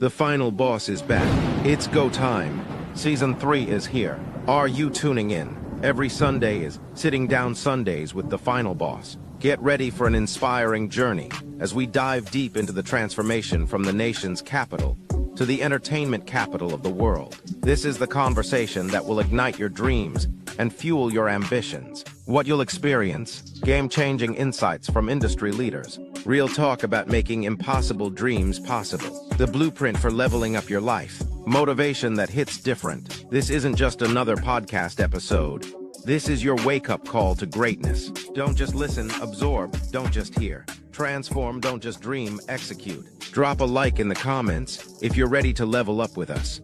The final boss is back. It's go time. Season 3 is here. Are you tuning in? Every Sunday is Sitting Down Sundays with the final boss. Get ready for an inspiring journey as we dive deep into the transformation from the nation's capital to the entertainment capital of the world. This is the conversation that will ignite your dreams and fuel your ambitions. What you'll experience: game-changing insights from industry leaders, real talk about making impossible dreams possible, the blueprint for leveling up your life, motivation that hits different. This isn't just another podcast episode. This is your wake-up call to greatness. Don't just listen, absorb, don't just hear. Transform, don't just dream, execute. Drop a like in the comments if you're ready to level up with us.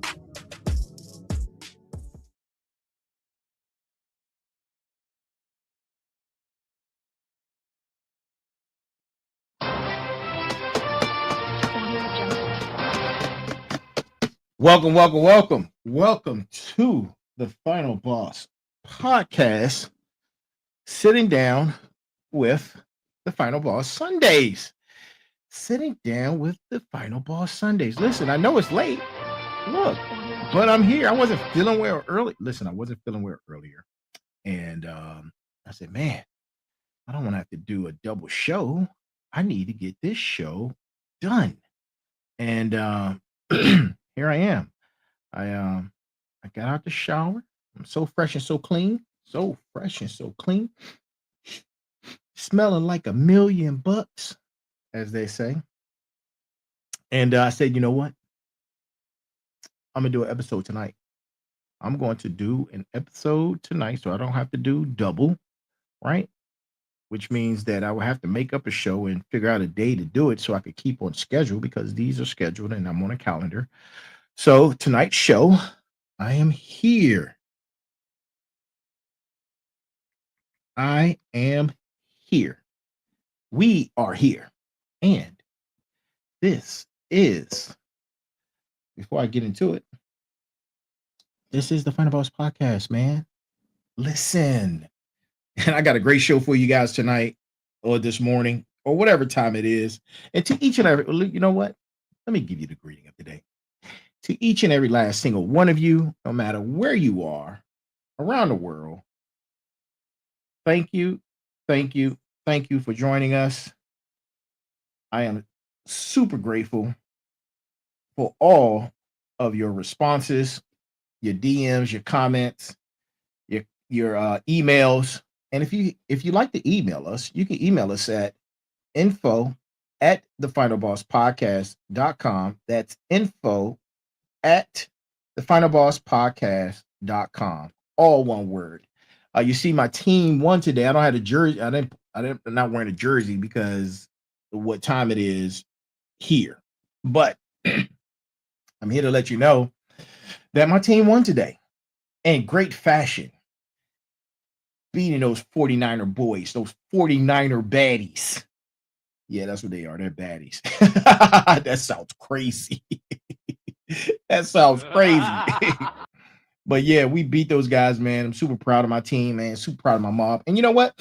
Welcome to the Final Boss podcast, Sitting Down with the Final Boss Sundays. Sitting Down with the Final Boss Sundays. Listen, I know it's late. Look, but I'm here. I wasn't feeling well early. Listen, I wasn't feeling well earlier. And I said, man, I don't want to have to do a double show. I need to get this show done. And here I am. I got out the shower. I'm so fresh and so clean. So fresh and so clean. Smelling like $1,000,000, as they say. And I said, you know what? I'm going to do an episode tonight. I'm going to do an episode tonight so I don't have to do double, right? Which means that I will have to make up a show and figure out a day to do it so I could keep on schedule, because these are scheduled and I'm on a calendar. So tonight's show, I am here. I am here. We are here. And this is, before I get into it, this is the Final Boss Podcast, man. Listen. And I got a great show for you guys tonight or this morning or whatever time it is. And to each and every, you know what? Let me give you the greeting of the day. To each and every last single one of you, no matter where you are around the world, thank you for joining us. I am super grateful for all of your responses, your DMs, your comments, your emails. And if you like to email us, you can email us at info@thefinalbosspodcast.com. That's info@thefinalbosspodcast.com. All one word. You see, my team won today. I don't have a jersey. I'm not wearing a jersey because of what time it is here. But I'm here to let you know that my team won today in great fashion, beating those 49er boys, those 49er baddies. Yeah, that's what they are. They're baddies. That sounds crazy. That sounds crazy. But yeah, we beat those guys, man. I'm super proud of my team, man. Super proud of my mob. And you know what?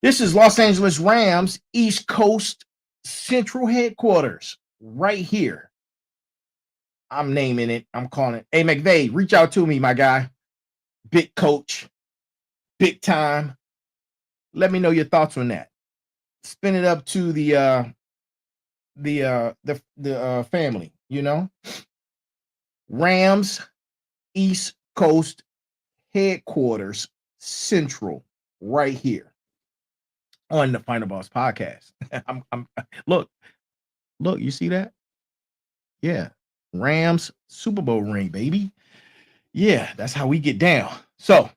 This is Los Angeles Rams East Coast Central Headquarters right here. I'm naming it. I'm calling it. Hey, McVay, reach out to me, my guy. Big coach. Big time. Let me know your thoughts on that. Spin it up to the family, you know. Rams East Coast Headquarters Central right here on the Final Boss Podcast. Look, you see that? Yeah. Rams Super Bowl ring, baby. Yeah, that's how we get down. So,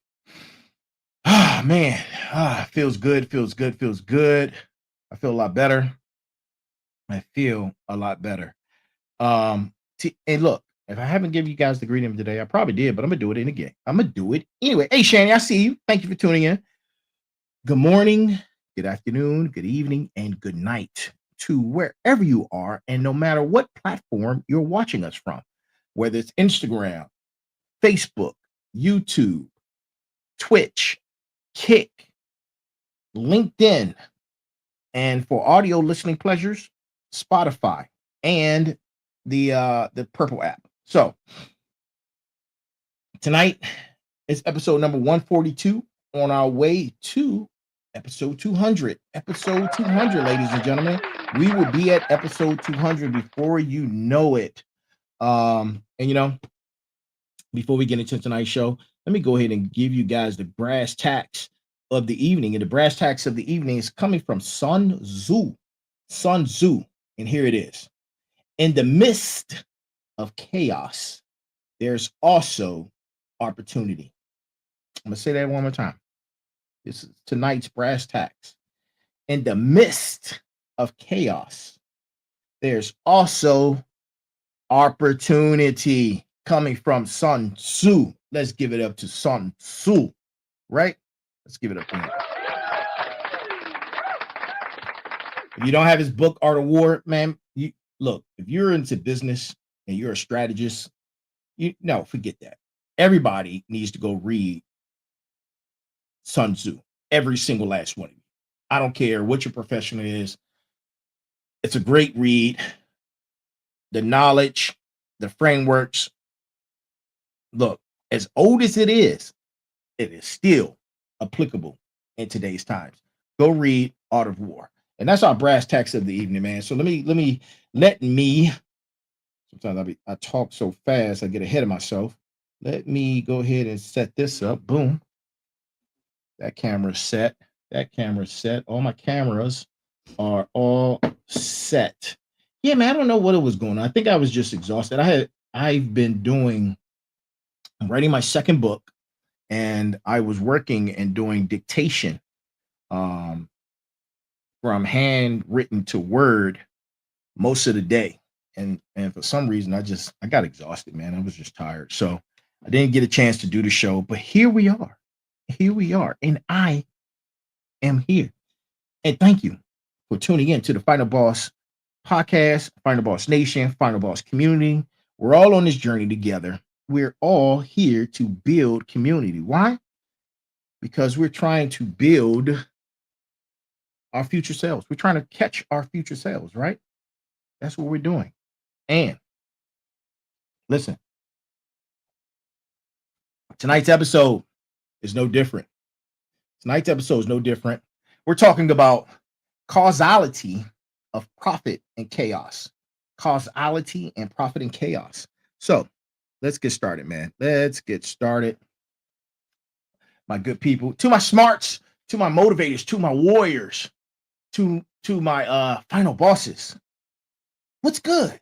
man, feels good. I feel a lot better. And look, if I haven't given you guys the greeting today, I probably did, but I'm gonna do it again. I'm gonna do it anyway. Hey, Shani, I see you. Thank you for tuning in. Good morning, good afternoon, good evening, and good night to wherever you are, and no matter what platform you're watching us from, whether it's Instagram, Facebook, YouTube, Twitch, Kick, LinkedIn, and for audio listening pleasures, Spotify and the purple app. So tonight is episode number 142 on our way to episode 200. Episode 200, ladies and gentlemen. We will be at episode 200 before you know it. And you know, before we get into tonight's show, let me go ahead and give you guys the brass tacks of the evening. And the brass tacks of the evening is coming from Sun Tzu. Sun Tzu. And here it is. In the midst of chaos, there's also opportunity. I'm going to say that one more time. This is tonight's brass tacks. In the midst of chaos, there's also opportunity, coming from Sun Tzu. Let's give it up to Sun Tzu, right? Let's give it up to him. If you don't have his book, Art of War, man, you look, if you're into business and you're a strategist, forget that. Everybody needs to go read Sun Tzu, every single last one of you. I don't care what your profession is. It's a great read. The knowledge, the frameworks. Look, as old as it is still applicable in today's times. Go read Art of War. And that's our brass tacks of the evening, man. So let me sometimes I talk so fast, I get ahead of myself. Let me go ahead and set this up. Boom. That camera's set. That camera's set. All my cameras are all set. Yeah, man, I don't know what it was going on. I think I was just exhausted. I'm writing my second book, and I was working and doing dictation from handwritten to word most of the day. And for some reason, I got exhausted, man. I was just tired. So I didn't get a chance to do the show, but here we are. Here we are. And I am here. And thank you for tuning in to the Final Boss podcast, Final Boss Nation, Final Boss community. We're all on this journey together. We're all here to build community. Why? Because we're trying to build our future selves. We're trying to catch our future selves, right? That's what we're doing. And listen, tonight's episode is no different. Tonight's episode is no different. We're talking about causality of profit and chaos. Causality and profit and chaos. So let's get started, man. Let's get started. My good people, to my smarts, to my motivators, to my warriors, to my final bosses. What's good?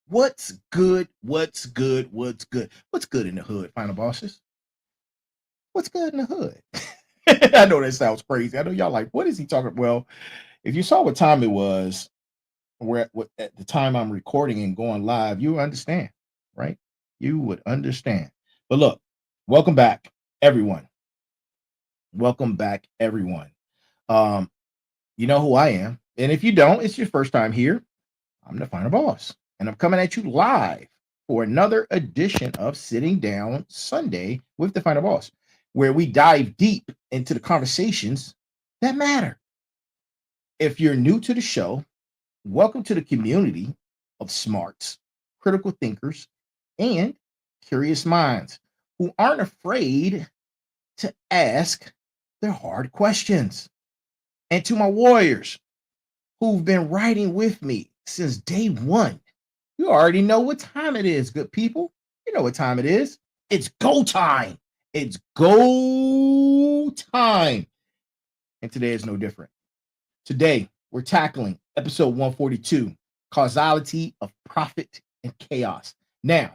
What's good? What's good? What's good? What's good in the hood, final bosses? What's good in the hood? I know that sounds crazy. I know y'all like, what is he talking about? Well, if you saw what time it was, at the time I'm recording and going live, you understand, right? You would understand. But look, welcome back, everyone. Welcome back, everyone. You know who I am. And if you don't, it's your first time here. I'm the final boss. And I'm coming at you live for another edition of Sitting Down Sunday with the Final Boss, where we dive deep into the conversations that matter. If you're new to the show, welcome to the community of smarts, critical thinkers, and curious minds who aren't afraid to ask their hard questions. And to my warriors who've been riding with me since day one, you already know what time it is, good people. You know what time it is. It's go time. It's go time. And today is no different. Today, we're tackling episode 142, Causality of Profit and Chaos. Now,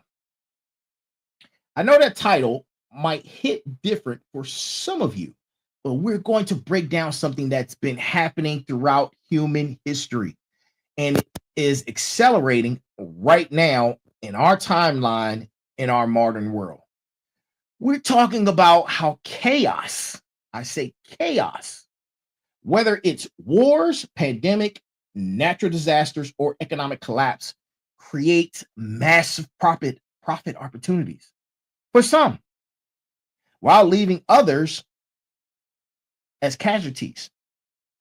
I know that title might hit different for some of you, but we're going to break down something that's been happening throughout human history and is accelerating right now in our timeline in our modern world. We're talking about how chaos, I say chaos, whether it's wars, pandemic, natural disasters, or economic collapse, creates massive profit opportunities for some, while leaving others as casualties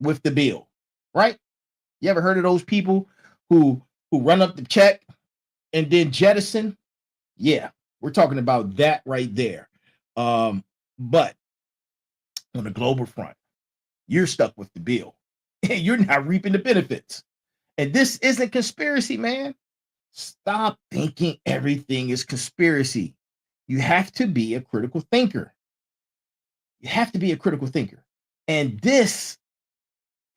with the bill, right? You ever heard of those people who run up the check and then jettison. Yeah, we're talking about that right there. But on the global front, you're stuck with the bill. You're not reaping the benefits. And this isn't conspiracy, man. Stop thinking everything is conspiracy. You have to be a critical thinker. You have to be a critical thinker. And this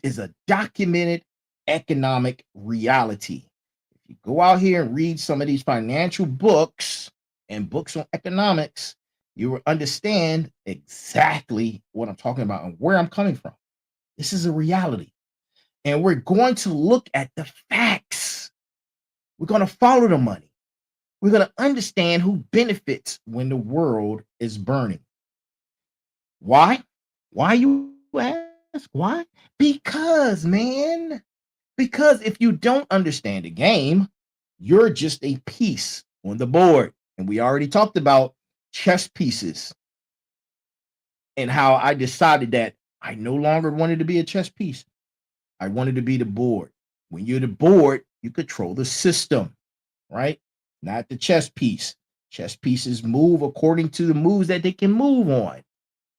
is a documented economic reality. If you go out here and read some of these financial books and books on economics, you will understand exactly what I'm talking about and where I'm coming from. This is a reality. And we're going to look at the facts. We're going to follow the money. We're going to understand who benefits when the world is burning. Why? Why, you ask? Why? Because, man. Because if you don't understand the game, you're just a piece on the board. And we already talked about chess pieces and how I decided that I no longer wanted to be a chess piece. I wanted to be the board. When you're the board, you control the system, right? Not the chess piece. Chess pieces move according to the moves that they can move on.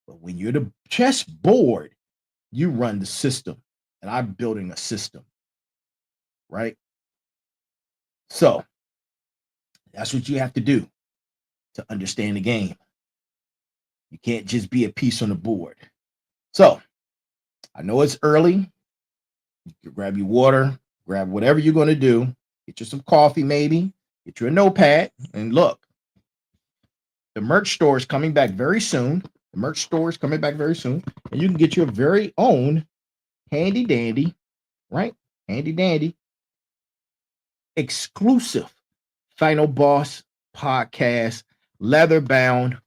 But when you're the chess board, you run the system. And I'm building a system, right? So that's what you have to do to understand the game. You can't just be a piece on the board. So I know it's early. You grab your water, grab whatever you're going to do, get you some coffee, maybe, get you a notepad, and look. The merch store is coming back very soon. The merch store is coming back very soon. And you can get your very own handy dandy, right? Handy dandy, exclusive Final Boss podcast, leather bound,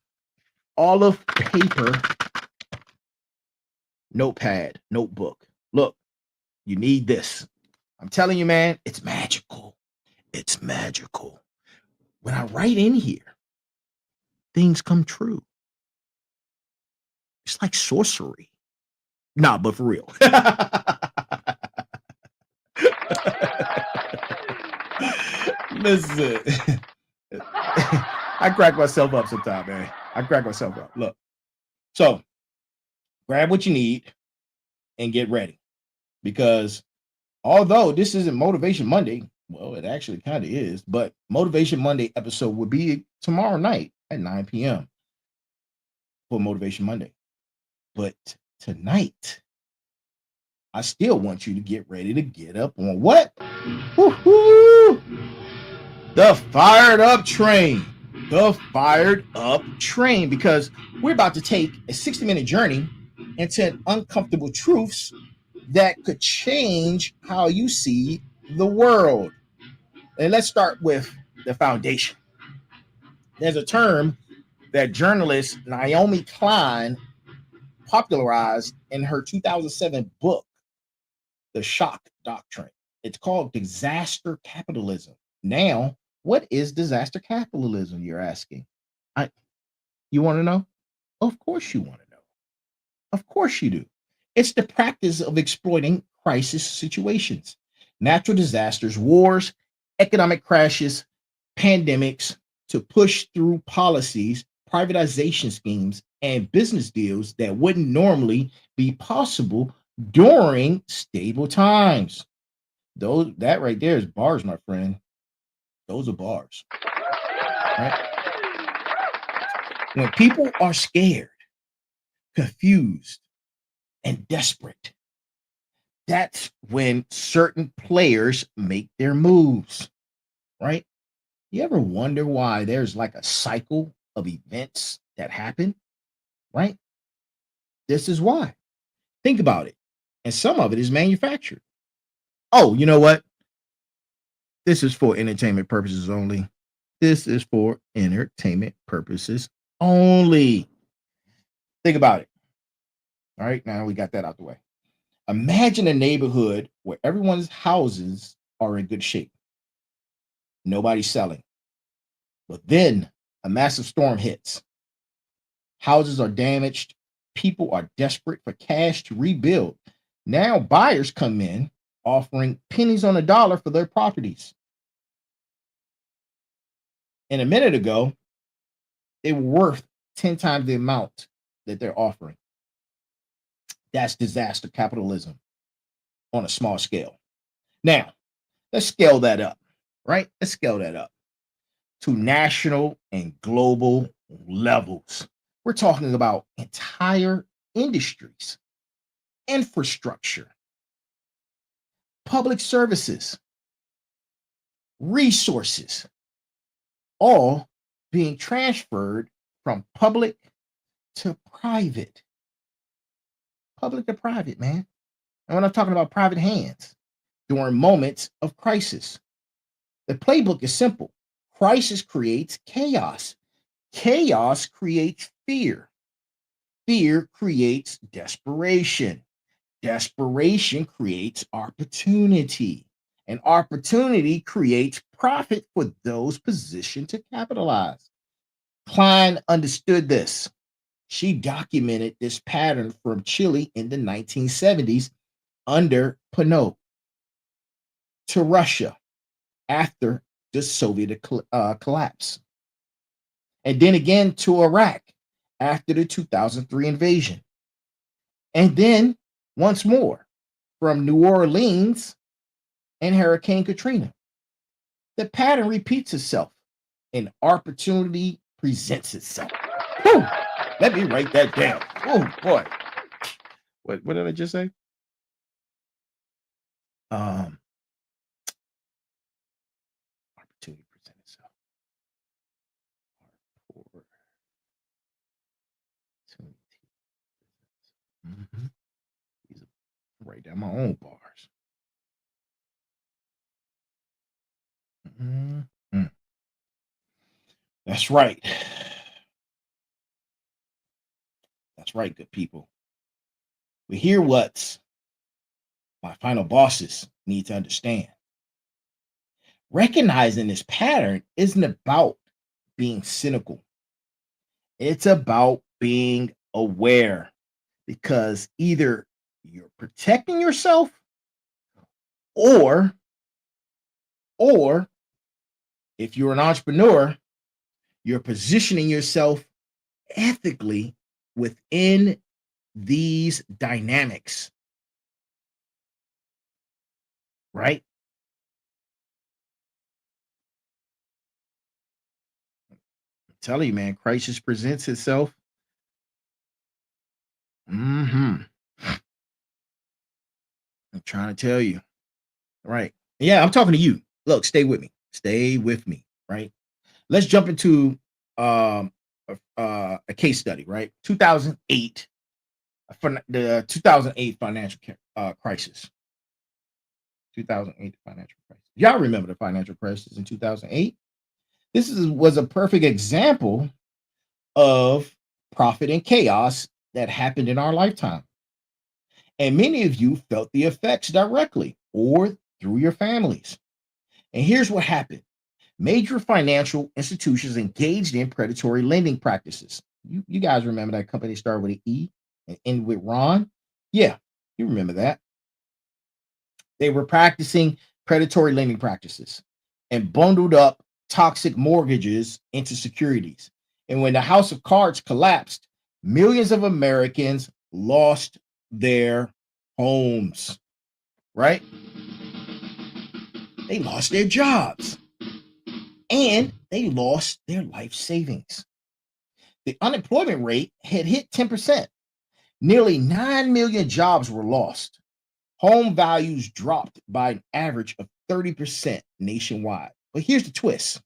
all of paper, notepad, notebook. Look, you need this. I'm telling you, man, it's magical. It's magical. When I write in here, things come true. It's like sorcery. Nah, but for real. Listen, I crack myself up sometimes, man. I crack myself up. Look, so grab what you need and get ready, because although this isn't Motivation Monday, well, it actually kind of is, but Motivation Monday episode will be tomorrow night at 9 p.m. for Motivation Monday. But tonight, I still want you to get ready to get up on what? Woo-hoo! The fired up train. The fired up train, because we're about to take a 60-minute journey into uncomfortable truths that could change how you see the world. And let's start with the foundation. There's a term that journalist Naomi Klein popularized in her 2007 book, The Shock Doctrine. It's called disaster capitalism. Now, what is disaster capitalism, you're asking? You want to know? Of course you want to know. Of course you do. It's the practice of exploiting crisis situations, natural disasters, wars, economic crashes, pandemics, to push through policies, privatization schemes, and business deals that wouldn't normally be possible during stable times. That right there is bars, my friend. Those are bars. Right? When people are scared, confused, and desperate, that's when certain players make their moves, right? You ever wonder why there's like a cycle of events that happen, right? This is why. Think about it. And some of it is manufactured. Oh, you know what? This is for entertainment purposes only. This is for entertainment purposes only. Think about it. All right, now we got that out the way. Imagine a neighborhood where everyone's houses are in good shape. Nobody's selling. But then a massive storm hits. Houses are damaged. People are desperate for cash to rebuild. Now buyers come in offering pennies on the dollar for their properties. And a minute ago, they were worth 10 times the amount that they're offering. That's disaster capitalism on a small scale. Now, let's scale that up, right? Let's scale that up to national and global levels. We're talking about entire industries, infrastructure, public services, resources, all being transferred from public to private. Public to private, man. And when I'm talking about private hands during moments of crisis, the playbook is simple. Crisis creates chaos. Chaos creates fear. Fear creates desperation. Desperation creates opportunity. And opportunity creates profit for those positioned to capitalize. Klein understood this. She documented this pattern from Chile in the 1970s under Pinot to Russia after the Soviet collapse, and then again to Iraq after the 2003 invasion, and then once more from New Orleans and Hurricane Katrina. The pattern repeats itself and opportunity presents itself. Whew! Let me write that down. Oh boy. What did I just say? Opportunity present itself. Mm-hmm. Write down my own bars. Mm-hmm. That's right. That's right, good people. But here what my final bosses need to understand. Recognizing this pattern isn't about being cynical. It's about being aware, because either you're protecting yourself or if you're an entrepreneur, you're positioning yourself ethically within these dynamics, right? I'm telling you, man, crisis presents itself. I'm trying to tell you, right? Yeah, I'm talking to you. Look, stay with me. Stay with me, right? Let's jump into a case study, right? 2008, the 2008 financial crisis. 2008 financial crisis. Y'all remember the financial crisis in 2008? This was a perfect example of profit and chaos that happened in our lifetime. And many of you felt the effects directly or through your families. And here's what happened. Major financial institutions engaged in predatory lending practices. You guys remember that company started with an E and ended with Ron? Yeah, you remember that. They were practicing predatory lending practices and bundled up toxic mortgages into securities. And when the house of cards collapsed, millions of Americans lost their homes, right? They lost their jobs and they lost their life savings. The unemployment rate had hit 10%. Nearly 9 million jobs were lost. Home values dropped by an average of 30% nationwide. But here's the twist.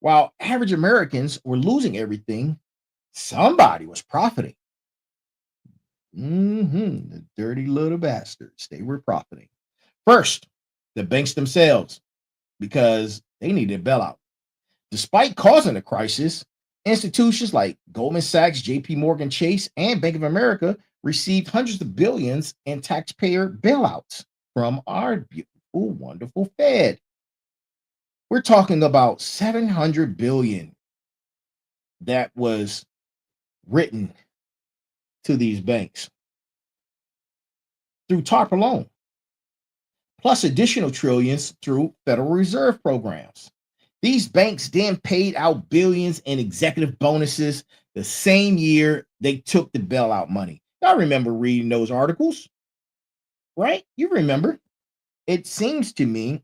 While average Americans were losing everything, somebody was profiting. The dirty little bastards. They were profiting. First, the banks themselves, because they needed a bailout. Despite causing a crisis, institutions like Goldman Sachs, JP Morgan Chase, and Bank of America received hundreds of billions in taxpayer bailouts from our beautiful, wonderful Fed. We're talking about 700 billion that was written to these banks through TARP alone, plus additional trillions through Federal Reserve programs. These banks then paid out billions in executive bonuses the same year they took the bailout money. I remember reading those articles, right? You remember. It seems to me,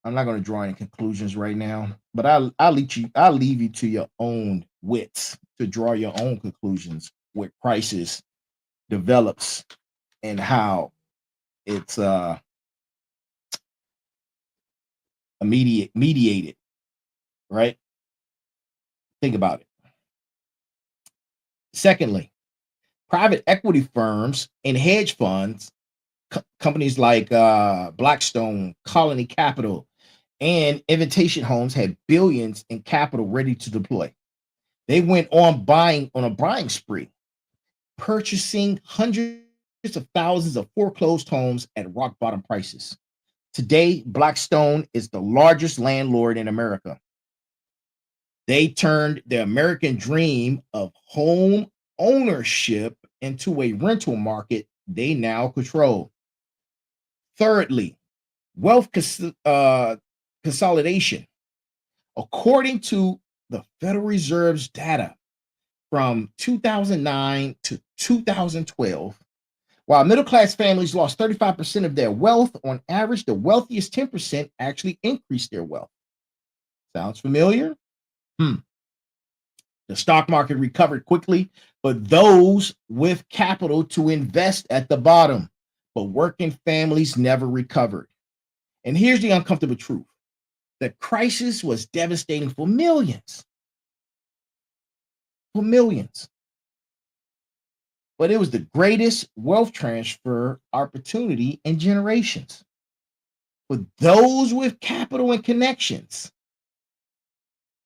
I'm not going to draw any conclusions right now, but I'll leave you to your own wits to draw your own conclusions with crisis develops and how it's mediated, right? Think about it. Secondly, private equity firms and hedge funds, companies like Blackstone, Colony Capital, and Invitation Homes had billions in capital ready to deploy. They went on a buying spree, purchasing hundreds of thousands of foreclosed homes at rock bottom prices. Today, Blackstone is the largest landlord in America. They turned the American dream of home ownership into a rental market they now control. Thirdly, wealth consolidation. According to the Federal Reserve's data from 2009 to 2012, while middle class families lost 35% of their wealth, on average, the wealthiest 10% actually increased their wealth. Sounds familiar? The stock market recovered quickly, but those with capital to invest at the bottom. But working families never recovered. And here's the uncomfortable truth. The crisis was devastating for millions. For millions. But it was the greatest wealth transfer opportunity in generations. For those with capital and connections.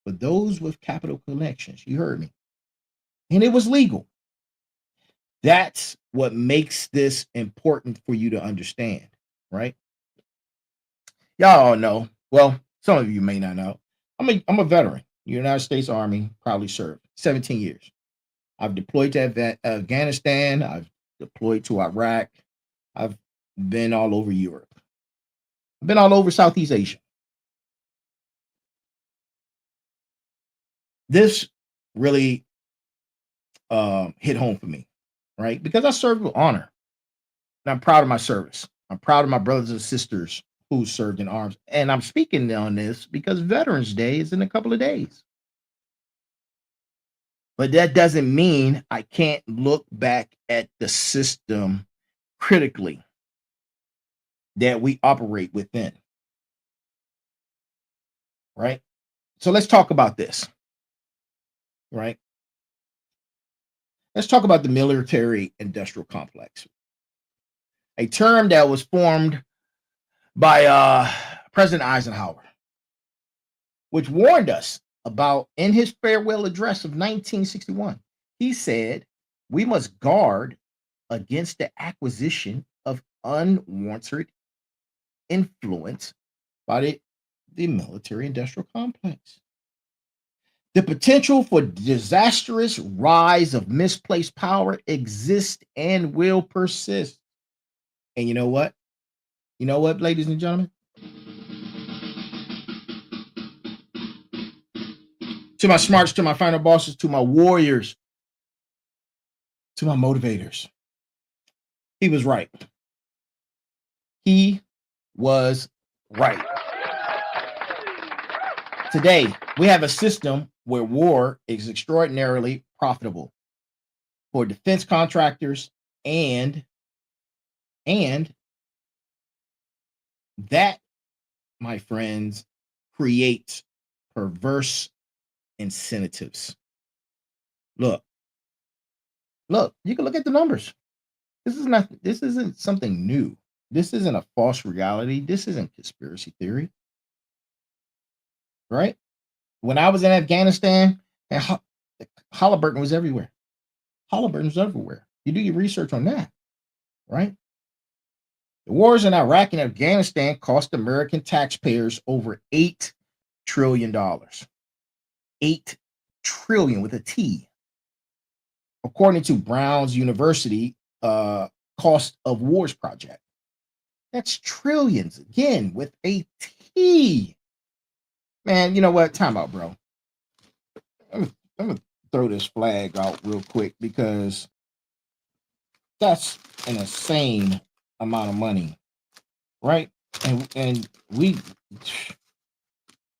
For those with capital connections. You heard me. And it was legal. That's what makes this important for you to understand, right? Y'all all know. Well, some of you may not know. I'm a veteran. United States Army, proudly served 17 years. I've deployed to Afghanistan. I've deployed to Iraq. I've been all over Europe. I've been all over Southeast Asia. This really hit home for me, right? Because I served with honor. And I'm proud of my service. I'm proud of my brothers and sisters who served in arms. And I'm speaking on this because Veterans Day is in a couple of days. But that doesn't mean I can't look back at the system critically that we operate within. Right? So let's talk about this. Right? Let's talk about the military industrial complex, a term that was formed by President Eisenhower, which warned us about in his farewell address of 1961. He said, we must guard against the acquisition of unwanted influence by the military industrial complex. The potential for disastrous rise of misplaced power exists and will persist. And you know what? You know what, ladies and gentlemen? To my smarts, to my final bosses, to my warriors, to my motivators. He was right. He was right. Today, we have a system where war is extraordinarily profitable for defense contractors and that, my friends, creates perverse incentives. Look, you can look at the numbers. This isn't something new. This isn't a false reality. This isn't conspiracy theory. Right? When I was in Afghanistan, and Halliburton was everywhere. Halliburton was everywhere. You do your research on that, right? The wars in Iraq and Afghanistan cost American taxpayers over $8 trillion. $8 trillion with a T. According to Brown's University cost of wars project. That's trillions, again, with a T. Man, you know what? Time out, bro. I'm gonna throw this flag out real quick because that's an insane amount of money, right? And we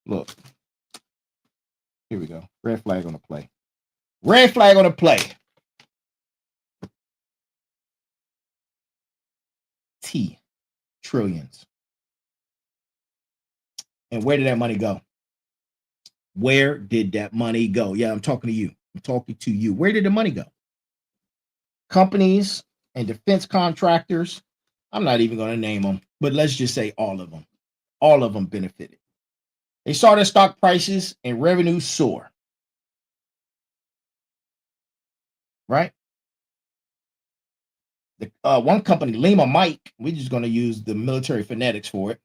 look, here we go. Red flag on the play. Red flag on the play. Trillions. And where did that money go? Where did that money go? Yeah, I'm talking to you. I'm talking to you. Where did the money go? Companies and defense contractors. I'm not even going to name them, but let's just say all of them. All of them benefited. They saw their stock prices and revenue soar. Right? The one company, Lima Mike, we're just going to use the military phonetics for it.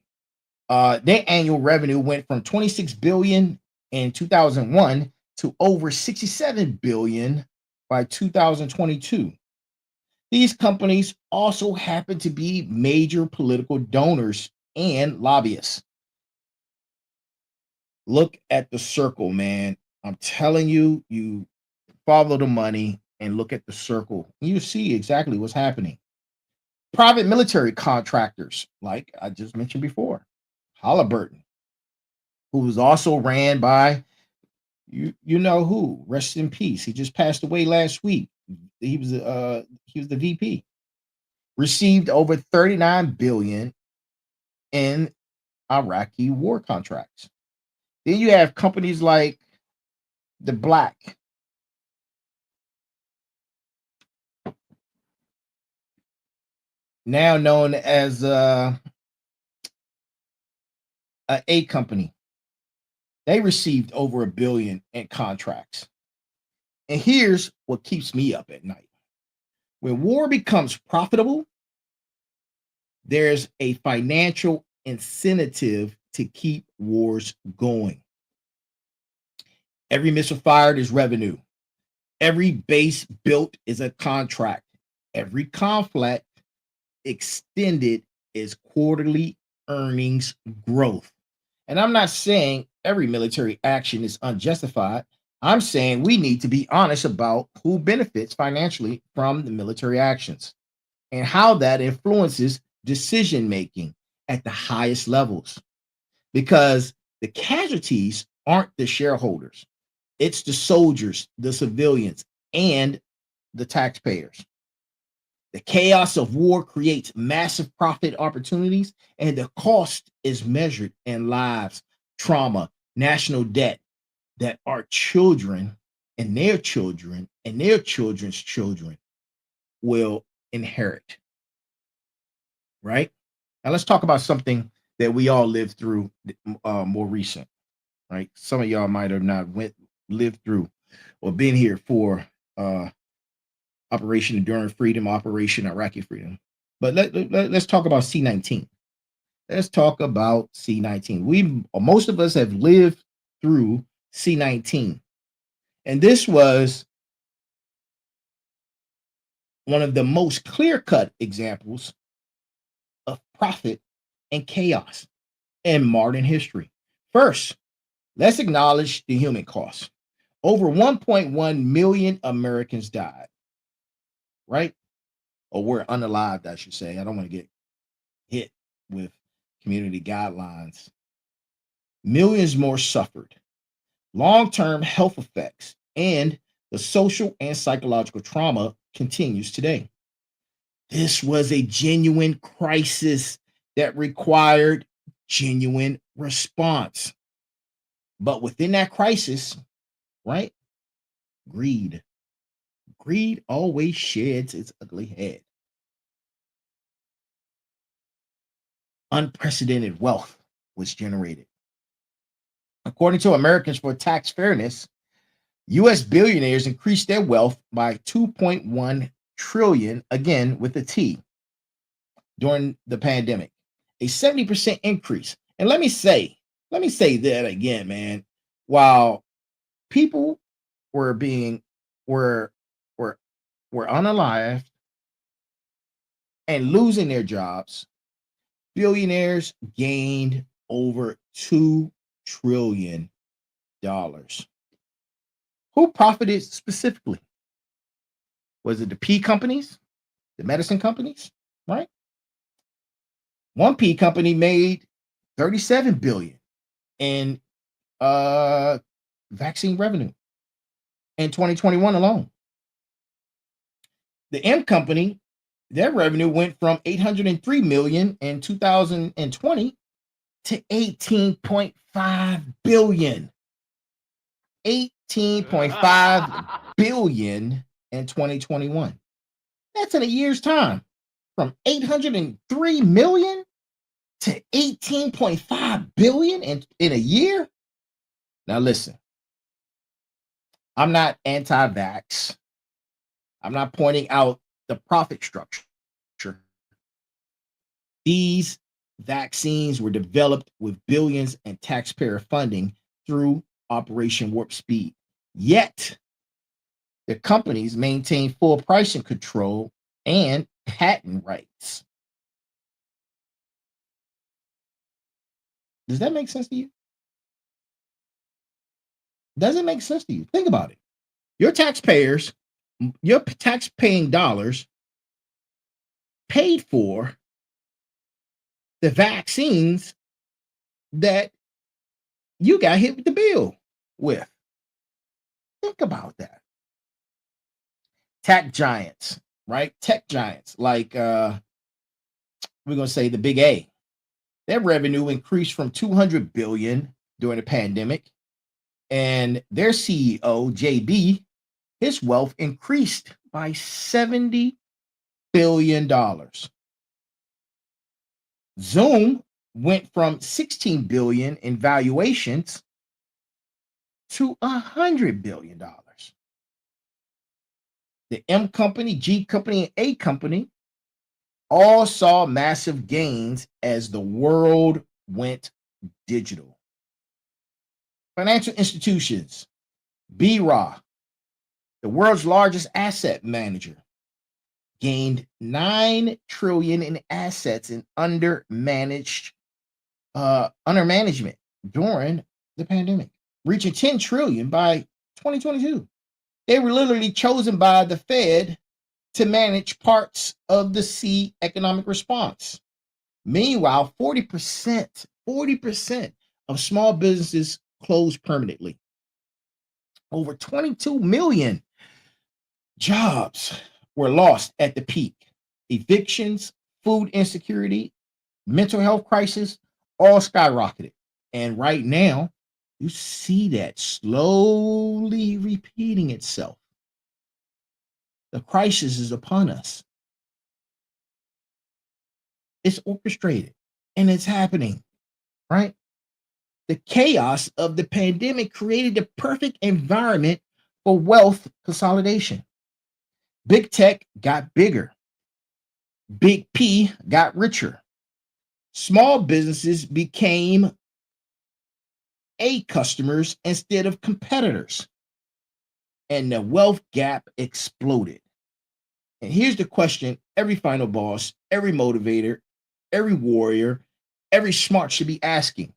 Their annual revenue went from 26 billion in 2001 to over 67 billion by 2022. These companies also happen to be major political donors and lobbyists. Look at the circle, man. I'm telling you, you follow the money and look at the circle. You see exactly what's happening. Private military contractors, like I just mentioned before, Halliburton, who was also ran by you know who. Rest in peace. He just passed away last week. He was the VP. Received over 39 billion in Iraqi war contracts. Then you have companies like the Black, now known as a company. They received over a billion in contracts. And here's what keeps me up at night. When war becomes profitable, there's a financial incentive to keep wars going. Every missile fired is revenue. Every base built is a contract. Every conflict extended is quarterly earnings growth. And I'm not saying every military action is unjustified. I'm saying we need to be honest about who benefits financially from the military actions and how that influences decision making at the highest levels. Because the casualties aren't the shareholders, it's the soldiers, the civilians, and the taxpayers. The chaos of war creates massive profit opportunities, and the cost is measured in lives, trauma, national debt that our children and their children and their children's children will inherit. Right? Now, let's talk about something that we all lived through more recent. Right? Some of y'all might have not lived through or been here for Operation Enduring Freedom, Operation Iraqi Freedom. But let's talk about C-19. Let's talk about C-19. Most of us have lived through C-19. And this was one of the most clear-cut examples of profit and chaos in modern history. First, let's acknowledge the human cost. Over 1.1 million Americans died, right? Or were unalived, I should say. I don't want to get hit with community guidelines. Millions more suffered. Long-term health effects and the social and psychological trauma continues today. This was a genuine crisis that required genuine response. But within that crisis, right? Greed. Greed always sheds its ugly head. Unprecedented wealth was generated. According to Americans for Tax Fairness, U.S. billionaires increased their wealth by 2.1 trillion, again with a T, during the pandemic, a 70% increase. And let me say that again, man. While people were being were were were unalived and losing their jobs, billionaires gained over 2 trillion. Who profited specifically? Was it the P companies, the medicine companies, right? One P company made 37 billion in vaccine revenue in 2021 alone. The M company, their revenue went from 803 million in 2020 to 18.5 billion. 18.5 billion in 2021. That's in a year's time. From 803 million to 18.5 billion in a year. Now listen, I'm not anti-vax. I'm not pointing out the profit structure. These vaccines were developed with billions in taxpayer funding through Operation Warp Speed. Yet, the companies maintain full pricing control and patent rights. Does that make sense to you? Does it make sense to you? Think about it. Your taxpayers, your tax-paying dollars paid for the vaccines that you got hit with the bill with. Think about that. Tech giants, right? Tech giants like we're going to say the big A. Their revenue increased from 200 billion during the pandemic, and their CEO, JB, his wealth increased by $70 billion. Zoom went from 16 billion in valuations to $100 billion. The M company, G company, and A company all saw massive gains as the world went digital. Financial institutions, BRA, the world's largest asset manager, gained 9 trillion in assets in under management during the pandemic, reaching 10 trillion by 2022. They were literally chosen by the Fed to manage parts of the C economic response. Meanwhile, 40% of small businesses closed permanently. Over 22 million jobs were lost at the peak. Evictions, food insecurity, mental health crisis, all skyrocketed. And right now, you see that slowly repeating itself. The crisis is upon us. It's orchestrated and it's happening, right? The chaos of the pandemic created the perfect environment for wealth consolidation. Big tech got bigger. Big P got richer. Small businesses became A customers instead of competitors. And the wealth gap exploded. And here's the question every final boss, every motivator, every warrior, every smart should be asking.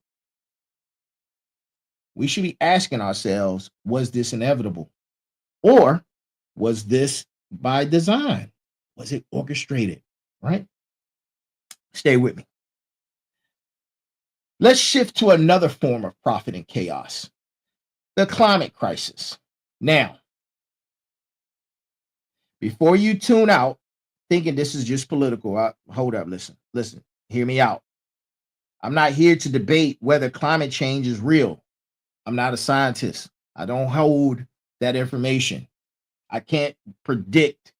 We should be asking ourselves, was this inevitable? Or was this by design? Was it orchestrated? Right? Stay with me. Let's shift to another form of profit and chaos, the climate crisis. Now, before you tune out thinking this is just political, hold up, listen, hear me out. I'm not here to debate whether climate change is real. I'm not a scientist. I don't hold that information. I can't predict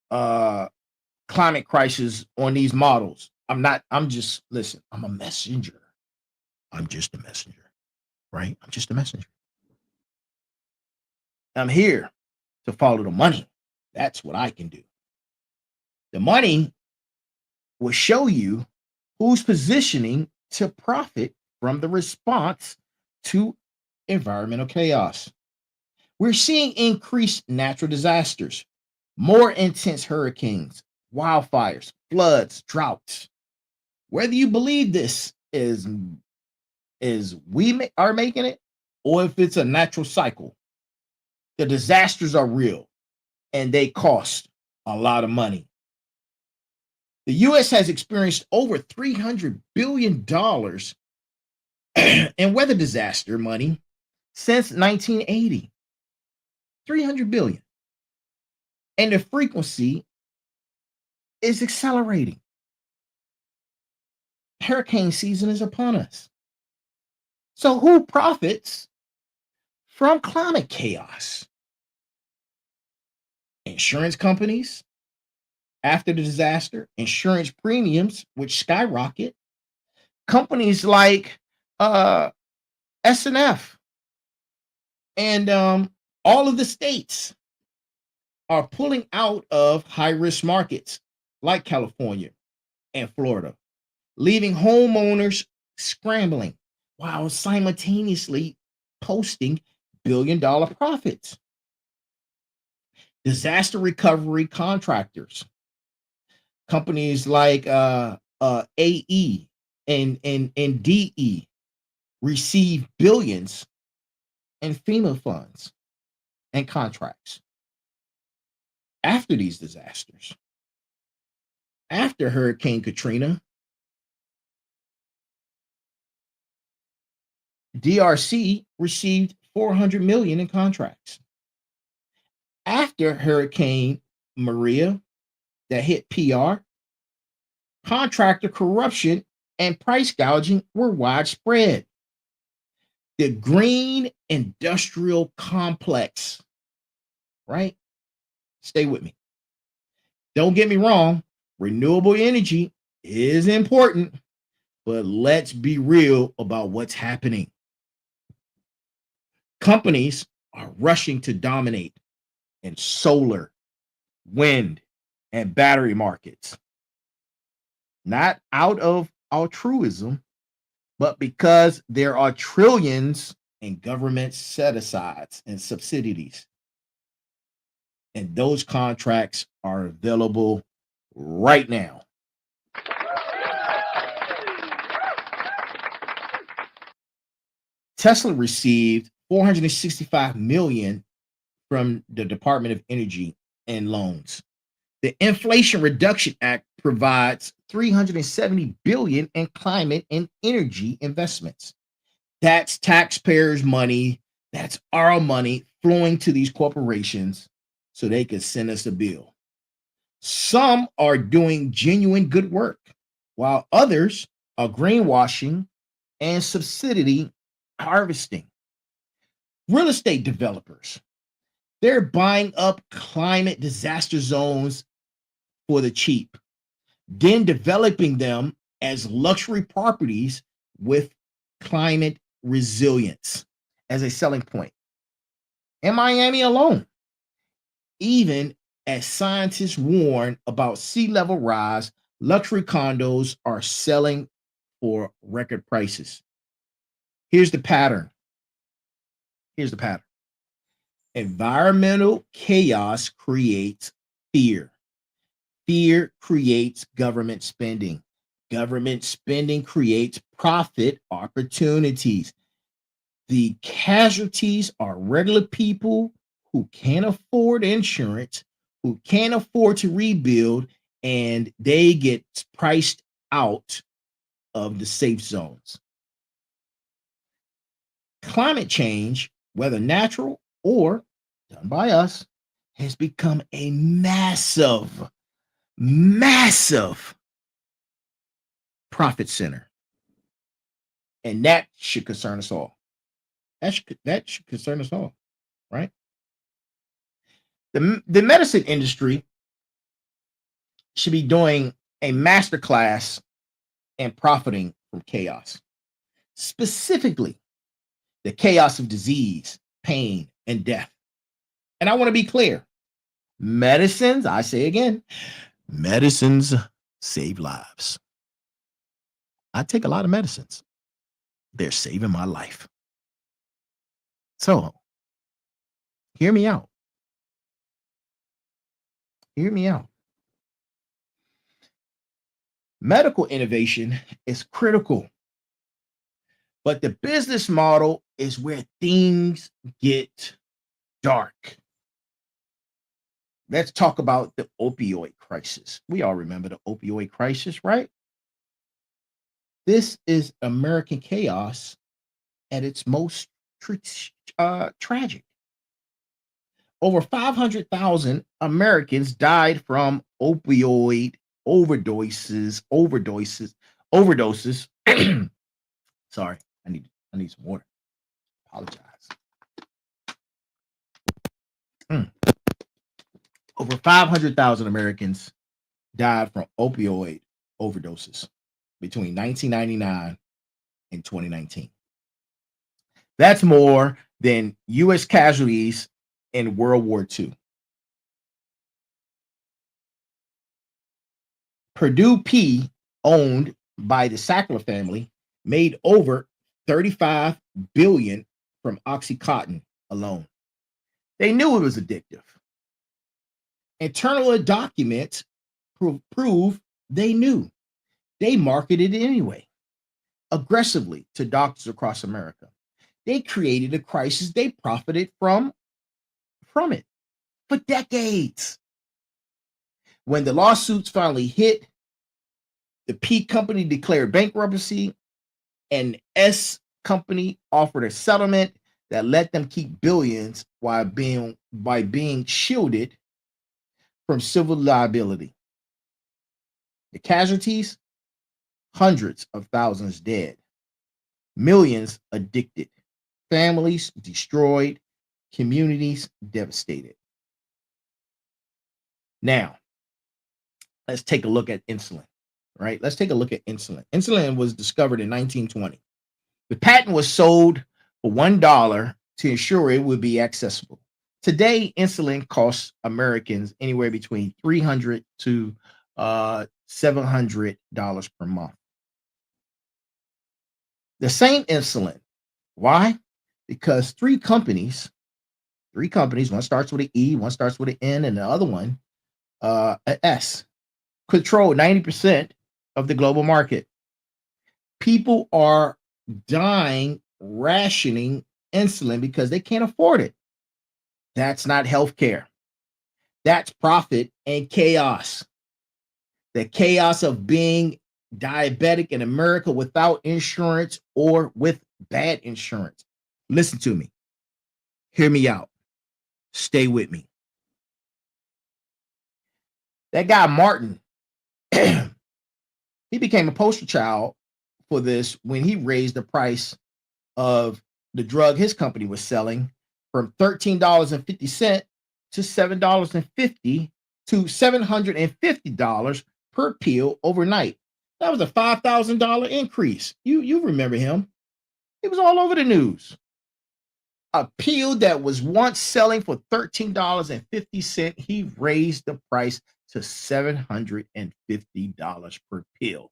climate crisis on these models. I'm just I'm a messenger. I'm just a messenger, right? I'm just a messenger. I'm here to follow the money. That's what I can do. The money will show you who's positioning to profit from the response to environmental chaos. We're seeing increased natural disasters, more intense hurricanes, wildfires, floods, droughts. Whether you believe this is is are making it, or if it's a natural cycle. The disasters are real and they cost a lot of money. The US has experienced over $300 billion in weather disaster money since 1980. 300 billion. And the frequency is accelerating. Hurricane season is upon us. So who profits from climate chaos? Insurance companies, after the disaster, insurance premiums, which skyrocket. Companies like S&F and all of the states are pulling out of high-risk markets like California and Florida, leaving homeowners scrambling while simultaneously posting billion-dollar profits. Disaster recovery contractors, companies like AE and DE, receive billions in FEMA funds and contracts after these disasters. After Hurricane Katrina, DRC received 400 million in contracts. After Hurricane Maria that hit PR, contractor corruption and price gouging were widespread. The green industrial complex, right? Stay with me. Don't get me wrong, renewable energy is important, but let's be real about what's happening. Companies are rushing to dominate in solar, wind, and battery markets. Not out of altruism, but because there are trillions in government set-asides and subsidies. And those contracts are available right now. Tesla received 465 million from the Department of Energy in loans. The Inflation Reduction Act provides 370 billion in climate and energy investments. That's taxpayers' money, that's our money flowing to these corporations so they can send us a bill. Some are doing genuine good work, while others are greenwashing and subsidy harvesting. Real estate developers, they're buying up climate disaster zones for the cheap, then developing them as luxury properties with climate resilience as a selling point. In Miami alone, even as scientists warn about sea level rise, luxury condos are selling for record prices. Here's the pattern. Environmental chaos creates fear. Fear creates government spending. Government spending creates profit opportunities. The casualties are regular people who can't afford insurance, who can't afford to rebuild, and they get priced out of the safe zones. Climate change, whether natural or done by us, has become a massive profit center. And that should concern us all. That should concern us all, right? The medicine industry should be doing a masterclass in profiting from chaos, specifically the chaos of disease, pain, and death. And I want to be clear, medicines, I say again, medicines save lives. I take a lot of medicines. They're saving my life. So, hear me out. Hear me out. Medical innovation is critical, But the business model is where things get dark. Let's talk about the opioid crisis. We all remember the opioid crisis, right? This is American chaos at its most tragic. Over 500,000 Americans died from opioid overdoses. Sorry, I need some water. Apologize. Over 500,000 Americans died from opioid overdoses between 1999 and 2019. That's more than U.S. casualties in World War II. Purdue P, owned by the Sackler family, made over $35 billion from OxyContin alone. They knew it was addictive. Internal documents prove they knew. They marketed it anyway, aggressively to doctors across America. They created a crisis. They profited from it for decades. When the lawsuits finally hit, the P company declared bankruptcy, and S company offered a settlement that let them keep billions by being shielded from civil liability. The casualties, hundreds of thousands dead, millions addicted, families destroyed, communities devastated. Now, let's take a look at insulin, right? Let's take a look at insulin. Insulin was discovered in 1920. The patent was sold for $1 to ensure it would be accessible. Today, insulin costs Americans anywhere between $300 to $700 per month. The same insulin. Why? Because three companies, one starts with an E, one starts with an N, and the other one, an S, control 90% of the global market. People are dying rationing insulin because they can't afford it. That's not healthcare. That's profit and chaos. The chaos of being diabetic in America without insurance or with bad insurance. Listen to me. Hear me out. Stay with me. That guy, Martin, he became a poster child for this when he raised the price of the drug his company was selling from $13.50 to $7.50 to $750 per pill overnight. That was a $5,000 increase. You remember him. It was all over the news. A pill that was once selling for $13.50, he raised the price to $750 per pill.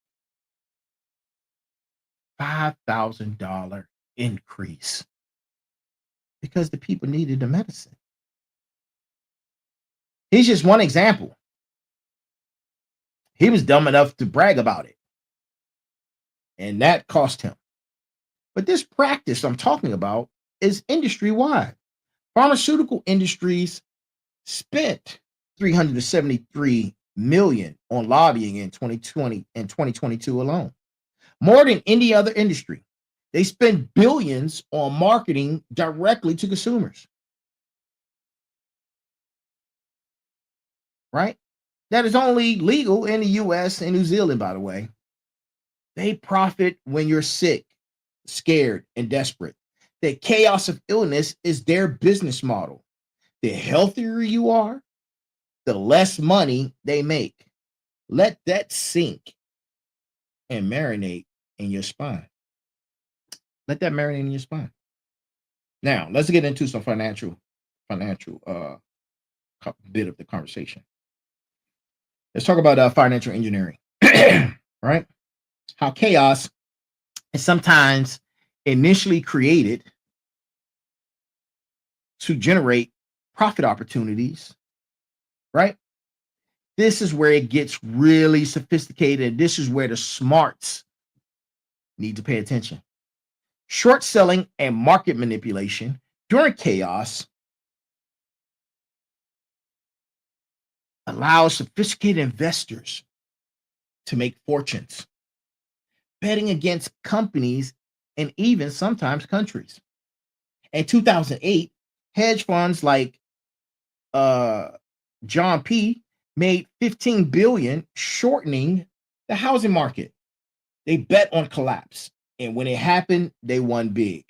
$5,000 increase because the people needed the medicine. He's just one example. He was dumb enough to brag about it, and that cost him. But this practice I'm talking about is industry-wide. Pharmaceutical industries spent $373 million on lobbying in 2020 and 2022 alone. More than any other industry. They spend billions on marketing directly to consumers. Right? That is only legal in the US and New Zealand, by the way. They profit when you're sick, scared, and desperate. The chaos of illness is their business model. The healthier you are, the less money they make. Let that sink and marinate in your spine. Let that marinate in your spine. Now, let's get into some financial bit of the conversation. Let's talk about financial engineering, right? How chaos is sometimes initially created to generate profit opportunities, right? This is where it gets really sophisticated. This is where the smarts need to pay attention. Short selling and market manipulation during chaos allows sophisticated investors to make fortunes, betting against companies and even sometimes countries. In 2008, hedge funds like John P. made 15 billion shortening the housing market. They bet on collapse, and when it happened, they won big.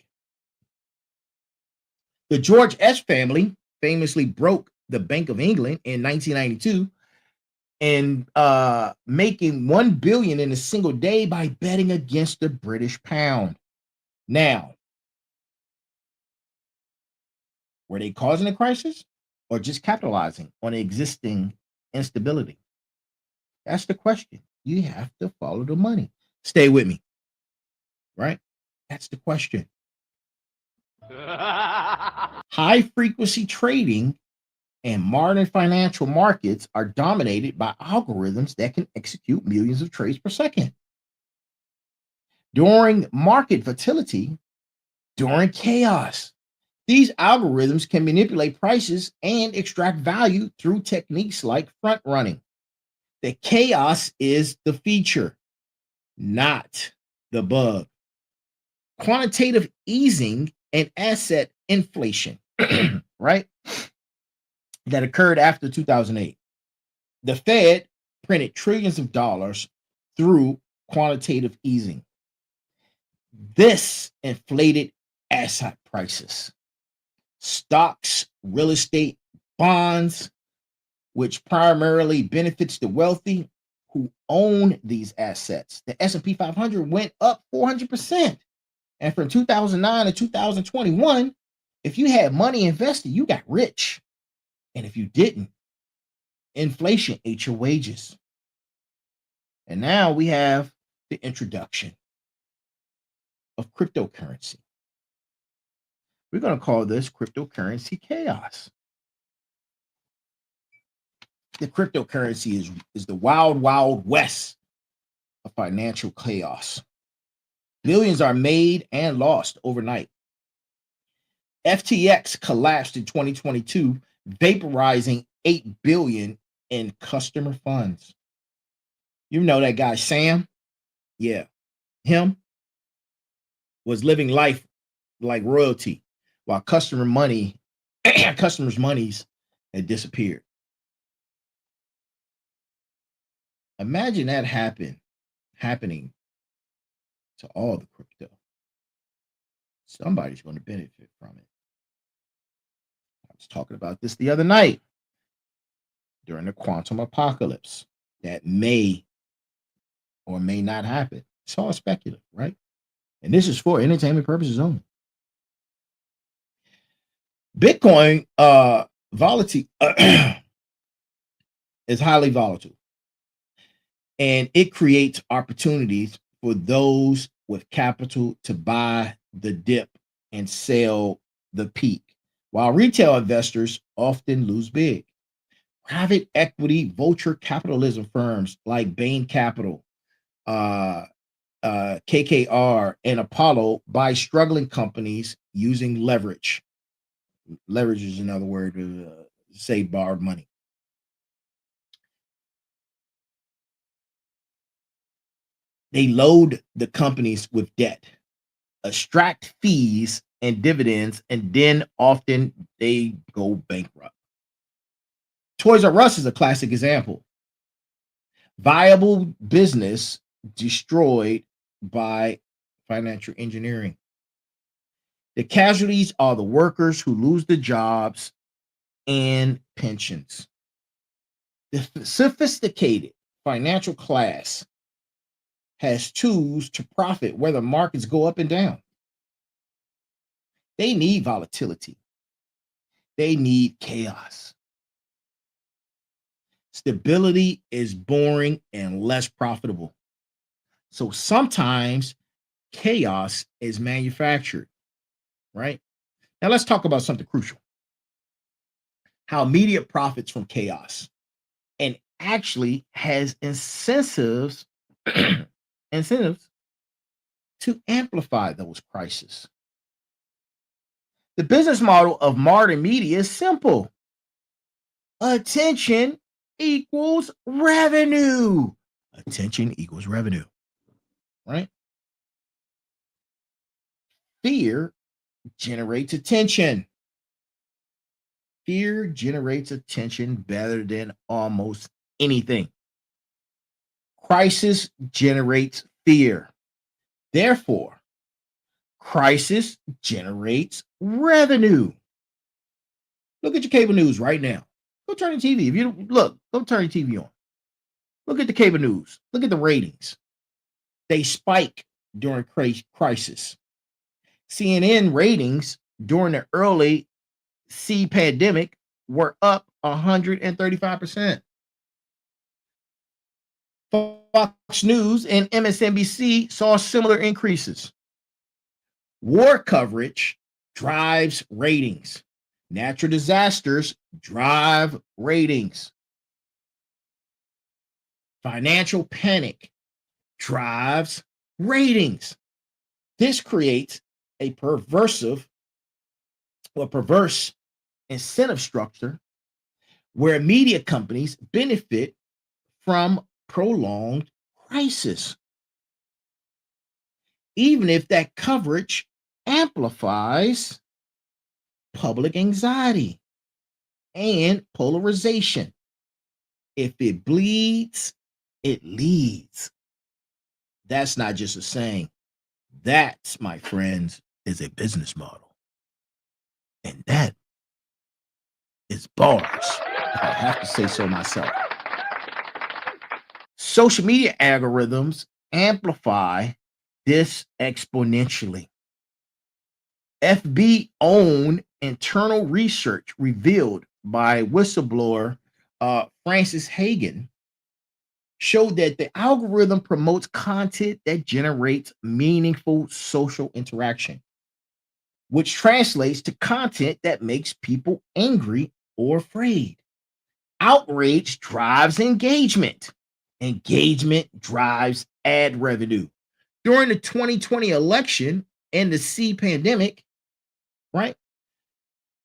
The George S. family famously broke the Bank of England in 1992 and making 1 billion in a single day by betting against the British pound. Now, were they causing a crisis or just capitalizing on existing instability? That's the question. You have to follow the money. Stay with me, right? That's the question. High frequency trading and modern financial markets are dominated by algorithms that can execute millions of trades per second. During market volatility, during chaos, these algorithms can manipulate prices and extract value through techniques like front running. The chaos is the feature, not the bug. Quantitative easing and asset inflation, right? That occurred after 2008. The Fed printed trillions of dollars through quantitative easing. This inflated asset prices, stocks, real estate, bonds, which primarily benefits the wealthy who own these assets. The S&P 500 went up 400%. And from 2009 to 2021, if you had money invested, you got rich. And if you didn't, inflation ate your wages. And now we have the introduction of cryptocurrency. We're going to call this cryptocurrency chaos. The cryptocurrency is the wild, wild west of financial chaos. Billions are made and lost overnight. FTX collapsed in 2022, vaporizing 8 billion in customer funds. You know that guy Sam? Yeah. Him was living life like royalty while customers' monies had disappeared. Imagine that happening to all the crypto. Somebody's going to benefit from it. I was talking about this the other night during the quantum apocalypse that may or may not happen. It's all speculative, right? And this is for entertainment purposes only. Bitcoin volatility is highly volatile, and it creates opportunities for those with capital to buy the dip and sell the peak, while retail investors often lose big. Private equity vulture capitalism firms like Bain Capital, KKR, and Apollo buy struggling companies using leverage. Leverage is another word to say borrowed money. They load the companies with debt, extract fees and dividends, and then often they go bankrupt. Toys R Us is a classic example. Viable business destroyed by financial engineering. The casualties are the workers who lose their jobs and pensions. The sophisticated financial class has tools to profit whether markets go up and down. They need volatility. They need chaos. Stability is boring and less profitable. So sometimes chaos is manufactured, right? Now let's talk about something crucial. How media profits from chaos and actually has incentives to to amplify those crises. The business model of modern media is simple. Attention equals revenue. Attention equals revenue, right? Fear generates attention. Fear generates attention better than almost anything. Crisis generates fear. Therefore, crisis generates revenue. Look at your cable news right now. Go turn the TV. If you look, go turn your TV on. Look at the cable news. Look at the ratings. They spike during crisis. CNN ratings during the early C pandemic were up 135%. Fox News and MSNBC saw similar increases. War coverage drives ratings. Natural disasters drive ratings. Financial panic drives ratings. This creates a perverse incentive structure where media companies benefit from prolonged crisis, even if that coverage amplifies public anxiety and polarization. If it bleeds, it leads. That's not just a saying. That's, my friends, is a business model. And that is bars, if I have to say so myself. Social media algorithms amplify this exponentially. FB-owned internal research revealed by whistleblower Francis Hagen showed that the algorithm promotes content that generates meaningful social interaction, which translates to content that makes people angry or afraid. Outrage drives engagement. Engagement drives ad revenue. During the 2020 election and the C pandemic, right?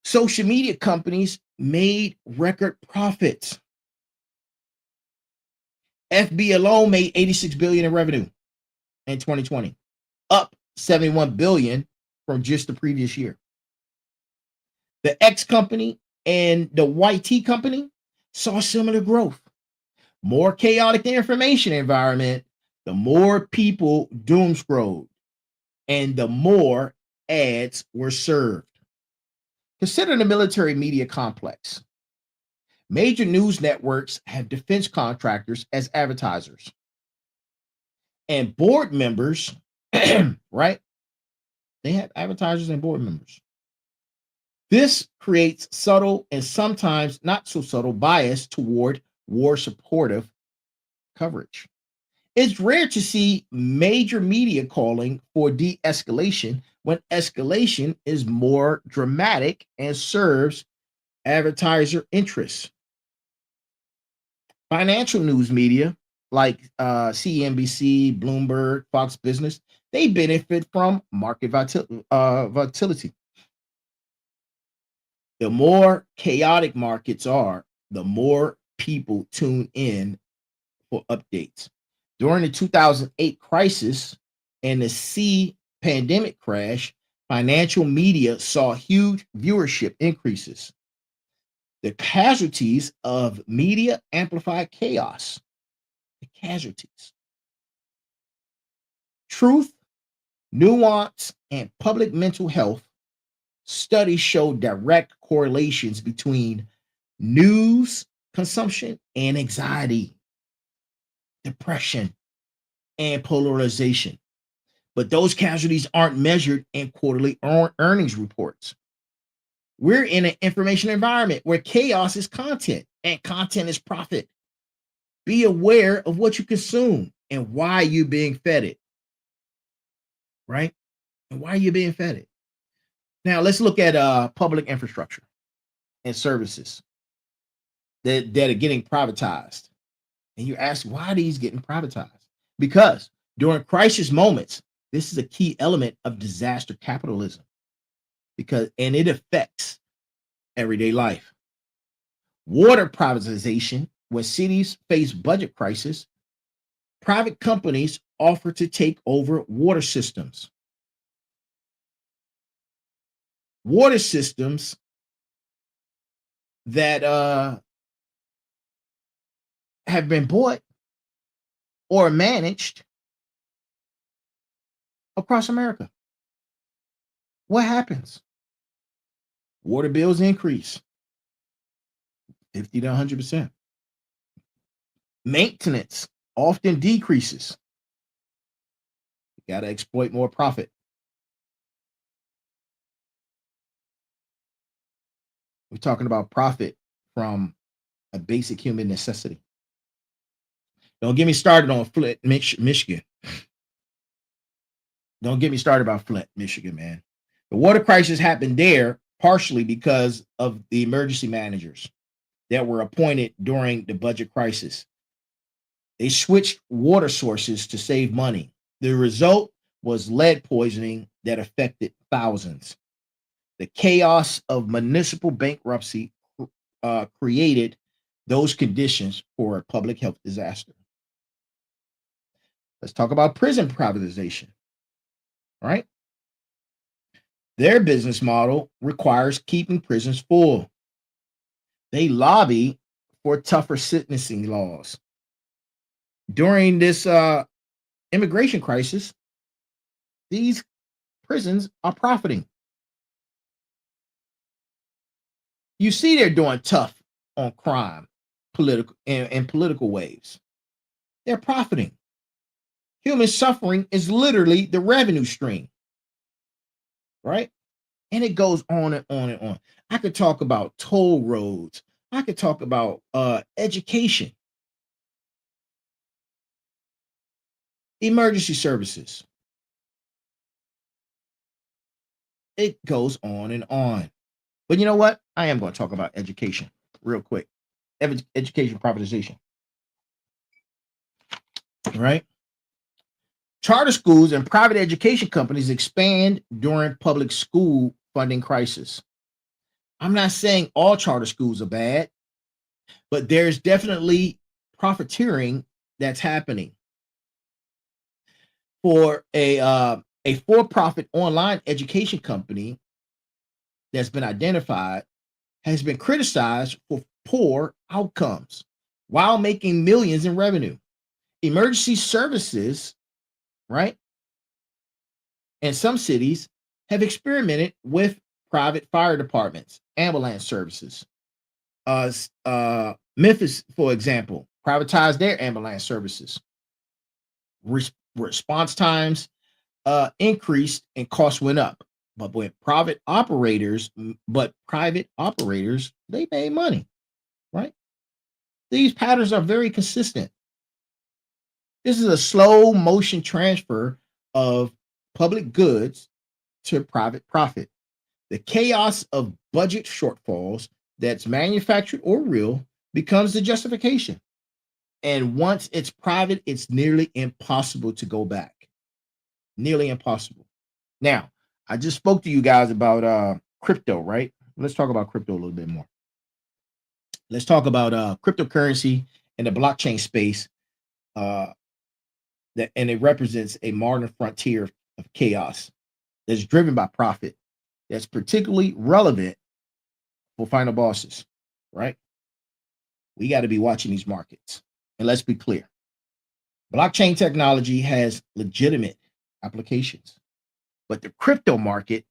Social media companies made record profits. FB alone made $86 billion in revenue in 2020, up $71 billion from just the previous year. The X company and the YT company saw similar growth. More chaotic the information environment, the more people doom scrolled, and the more ads were served. Consider the military media complex. Major news networks have defense contractors as advertisers. And board members, right? They have advertisers and board members. This creates subtle and sometimes not so subtle bias toward war supportive coverage. It's rare to see major media calling for de-escalation when escalation is more dramatic and serves advertiser interests. Financial news media like CNBC, Bloomberg, Fox Business, they benefit from market volatility. The more chaotic markets are, the more people tune in for updates. During the 2008 crisis and the C pandemic crash, financial media saw huge viewership increases. The casualties of media amplified chaos. The casualties. Truth, nuance, and public mental health studies show direct correlations between news consumption and anxiety, depression, and polarization. But those casualties aren't measured in quarterly earnings reports. We're in an information environment where chaos is content and content is profit. Be aware of what you consume and why you're being fed it, right? And why you're being fed it. Now, let's look at public infrastructure and services that are getting privatized. And you ask, why are these getting privatized? Because during crisis moments, This is a key element of disaster capitalism and it affects everyday life. Water privatization. When cities face budget crisis, private companies offer to take over water systems. Water systems that have been bought or managed across America. What happens? Water bills increase 50 to 100%. Maintenance often decreases. You got to exploit more profit. We're talking about profit from a basic human necessity. Don't get me started on Flint, Michigan. Don't get me started about Flint, Michigan, man. The water crisis happened there partially because of the emergency managers that were appointed during the budget crisis. They switched water sources to save money. The result was lead poisoning that affected thousands. The chaos of municipal bankruptcy created those conditions for a public health disaster. Let's talk about prison privatization, right? Their business model requires keeping prisons full. They lobby for tougher sentencing laws. During this immigration crisis, these prisons are profiting. You see, they're doing tough on crime, political and political waves. They're profiting. Human suffering is literally the revenue stream, right? And it goes on and on and on. I could talk about toll roads. I could talk about education, emergency services. It goes on and on. But you know what? I am going to talk about education real quick. Education privatization. Right? Charter schools and private education companies expand during public school funding crisis. I'm not saying all charter schools are bad, but there's definitely profiteering that's happening. For a for-profit online education company that's been identified has been criticized for poor outcomes while making millions in revenue. Emergency services, right? And some cities have experimented with private fire departments, ambulance services. Memphis, for example, privatized their ambulance services. Response times increased and costs went up. But private operators, they made money, right? These patterns are very consistent. This is a slow motion transfer of public goods to private profit. The chaos of budget shortfalls that's manufactured or real becomes the justification. And once it's private, it's nearly impossible to go back. Nearly impossible. Now, I just spoke to you guys about crypto, right? Let's talk about crypto a little bit more. Let's talk about cryptocurrency and the blockchain space. And it represents a modern frontier of chaos that's driven by profit. That's particularly relevant for final bosses, right? We got to be watching these markets. And let's be clear. Blockchain technology has legitimate applications, but the crypto market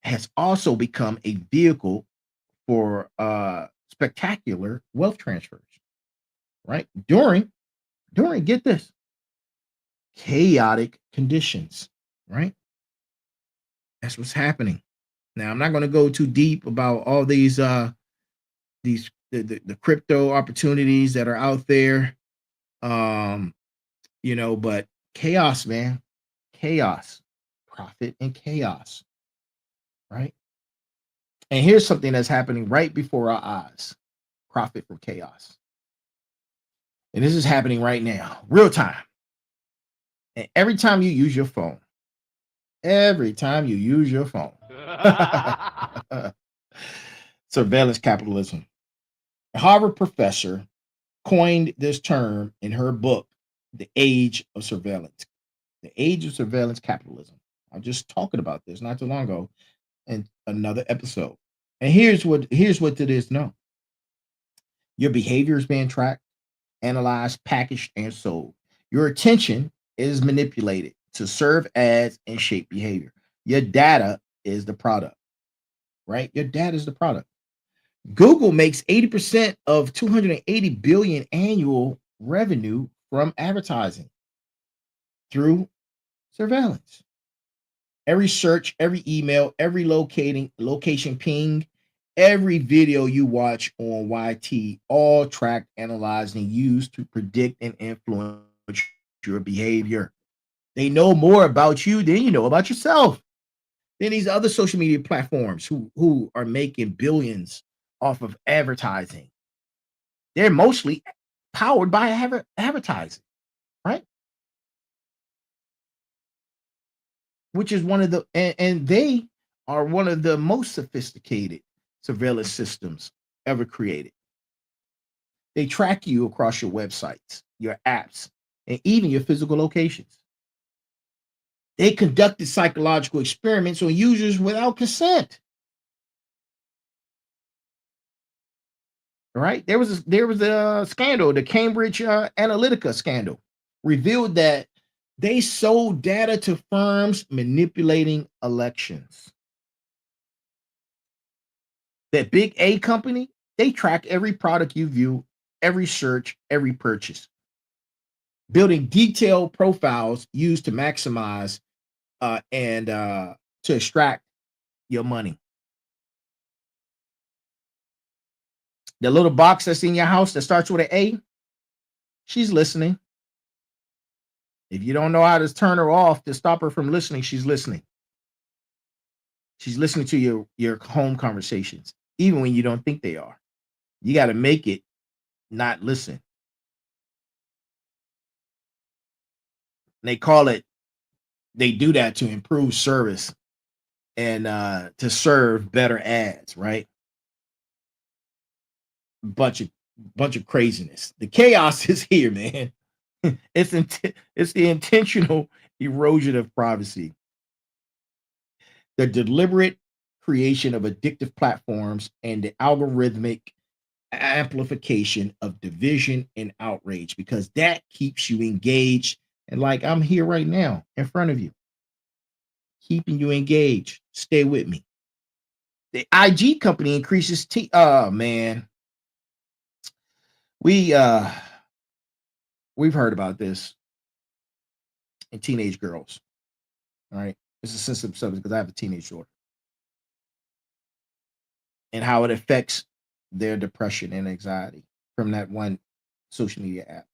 has also become a vehicle for spectacular wealth transfers, right? During, get this, chaotic conditions, right? That's what's happening. Now, I'm not going to go too deep about all these the crypto opportunities that are out there. But chaos, man. Chaos, profit and chaos, right? And here's something that's happening right before our eyes. Profit from chaos. And this is happening right now, real time. And every time you use your phone, every time you use your phone. Surveillance capitalism. A Harvard professor coined this term in her book, The Age of Surveillance. The Age of Surveillance Capitalism. I was just talking about this not too long ago in another episode. And here's what it is now. Your behavior is being tracked, analyzed, packaged, and sold. Your attention is manipulated to serve ads and shape behavior. Your data is the product, right? Your data is the product. Google makes 80% of 280 billion annual revenue from advertising through surveillance. Every search, every email, every location ping, every video you watch on YT, all tracked, analyzed, and used to predict and influence your behavior. They know more about you than you know about yourself. Then these other social media platforms who are making billions off of advertising. They're mostly powered by advertising, right? Which is one of the and they are one of the most sophisticated surveillance systems ever created. They track you across your websites, your apps, and even your physical locations. They conducted psychological experiments on users without consent. Right? There was a scandal, the Cambridge Analytica scandal, revealed that they sold data to firms manipulating elections. That big A company, they track every product you view, every search, every purchase, building detailed profiles used to maximize and to extract your money. The little box that's in your house that starts with an A, she's listening. If you don't know how to turn her off to stop her from listening, she's listening. She's listening to your home conversations, even when you don't think they are. You got to make it not listen. They call it, they do that to improve service and to serve better ads, right? Bunch of craziness. The chaos is here, man. It's the intentional erosion of privacy, the deliberate creation of addictive platforms, and the algorithmic amplification of division and outrage, because that keeps you engaged. And like I'm here right now in front of you, keeping you engaged. Stay with me. The IG company increases oh man. We've heard about this in teenage girls. All right. It's a sensitive subject because I have a teenage daughter. And how it affects their depression and anxiety from that one social media app.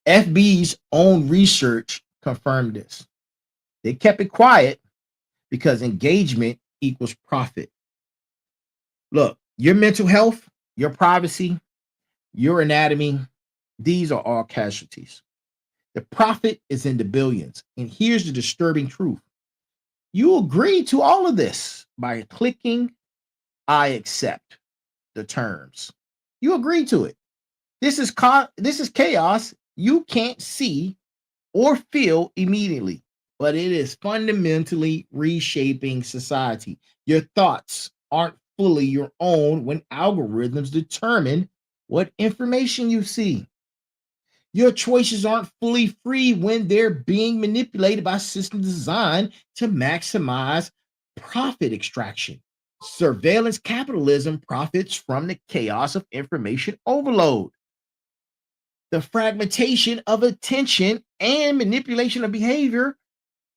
FB's own research confirmed this. They kept it quiet because engagement equals profit. Look, your mental health, your privacy, your anatomy, these are all casualties. The profit is in the billions. And here's the disturbing truth. You agree to all of this by clicking I accept the terms. You agree to it. This is chaos you can't see or feel immediately, but it is fundamentally reshaping society. Your thoughts aren't fully your own when algorithms determine what information you see. Your choices aren't fully free when they're being manipulated by systems designed to maximize profit extraction. Surveillance capitalism profits from the chaos of information overload, the fragmentation of attention, and manipulation of behavior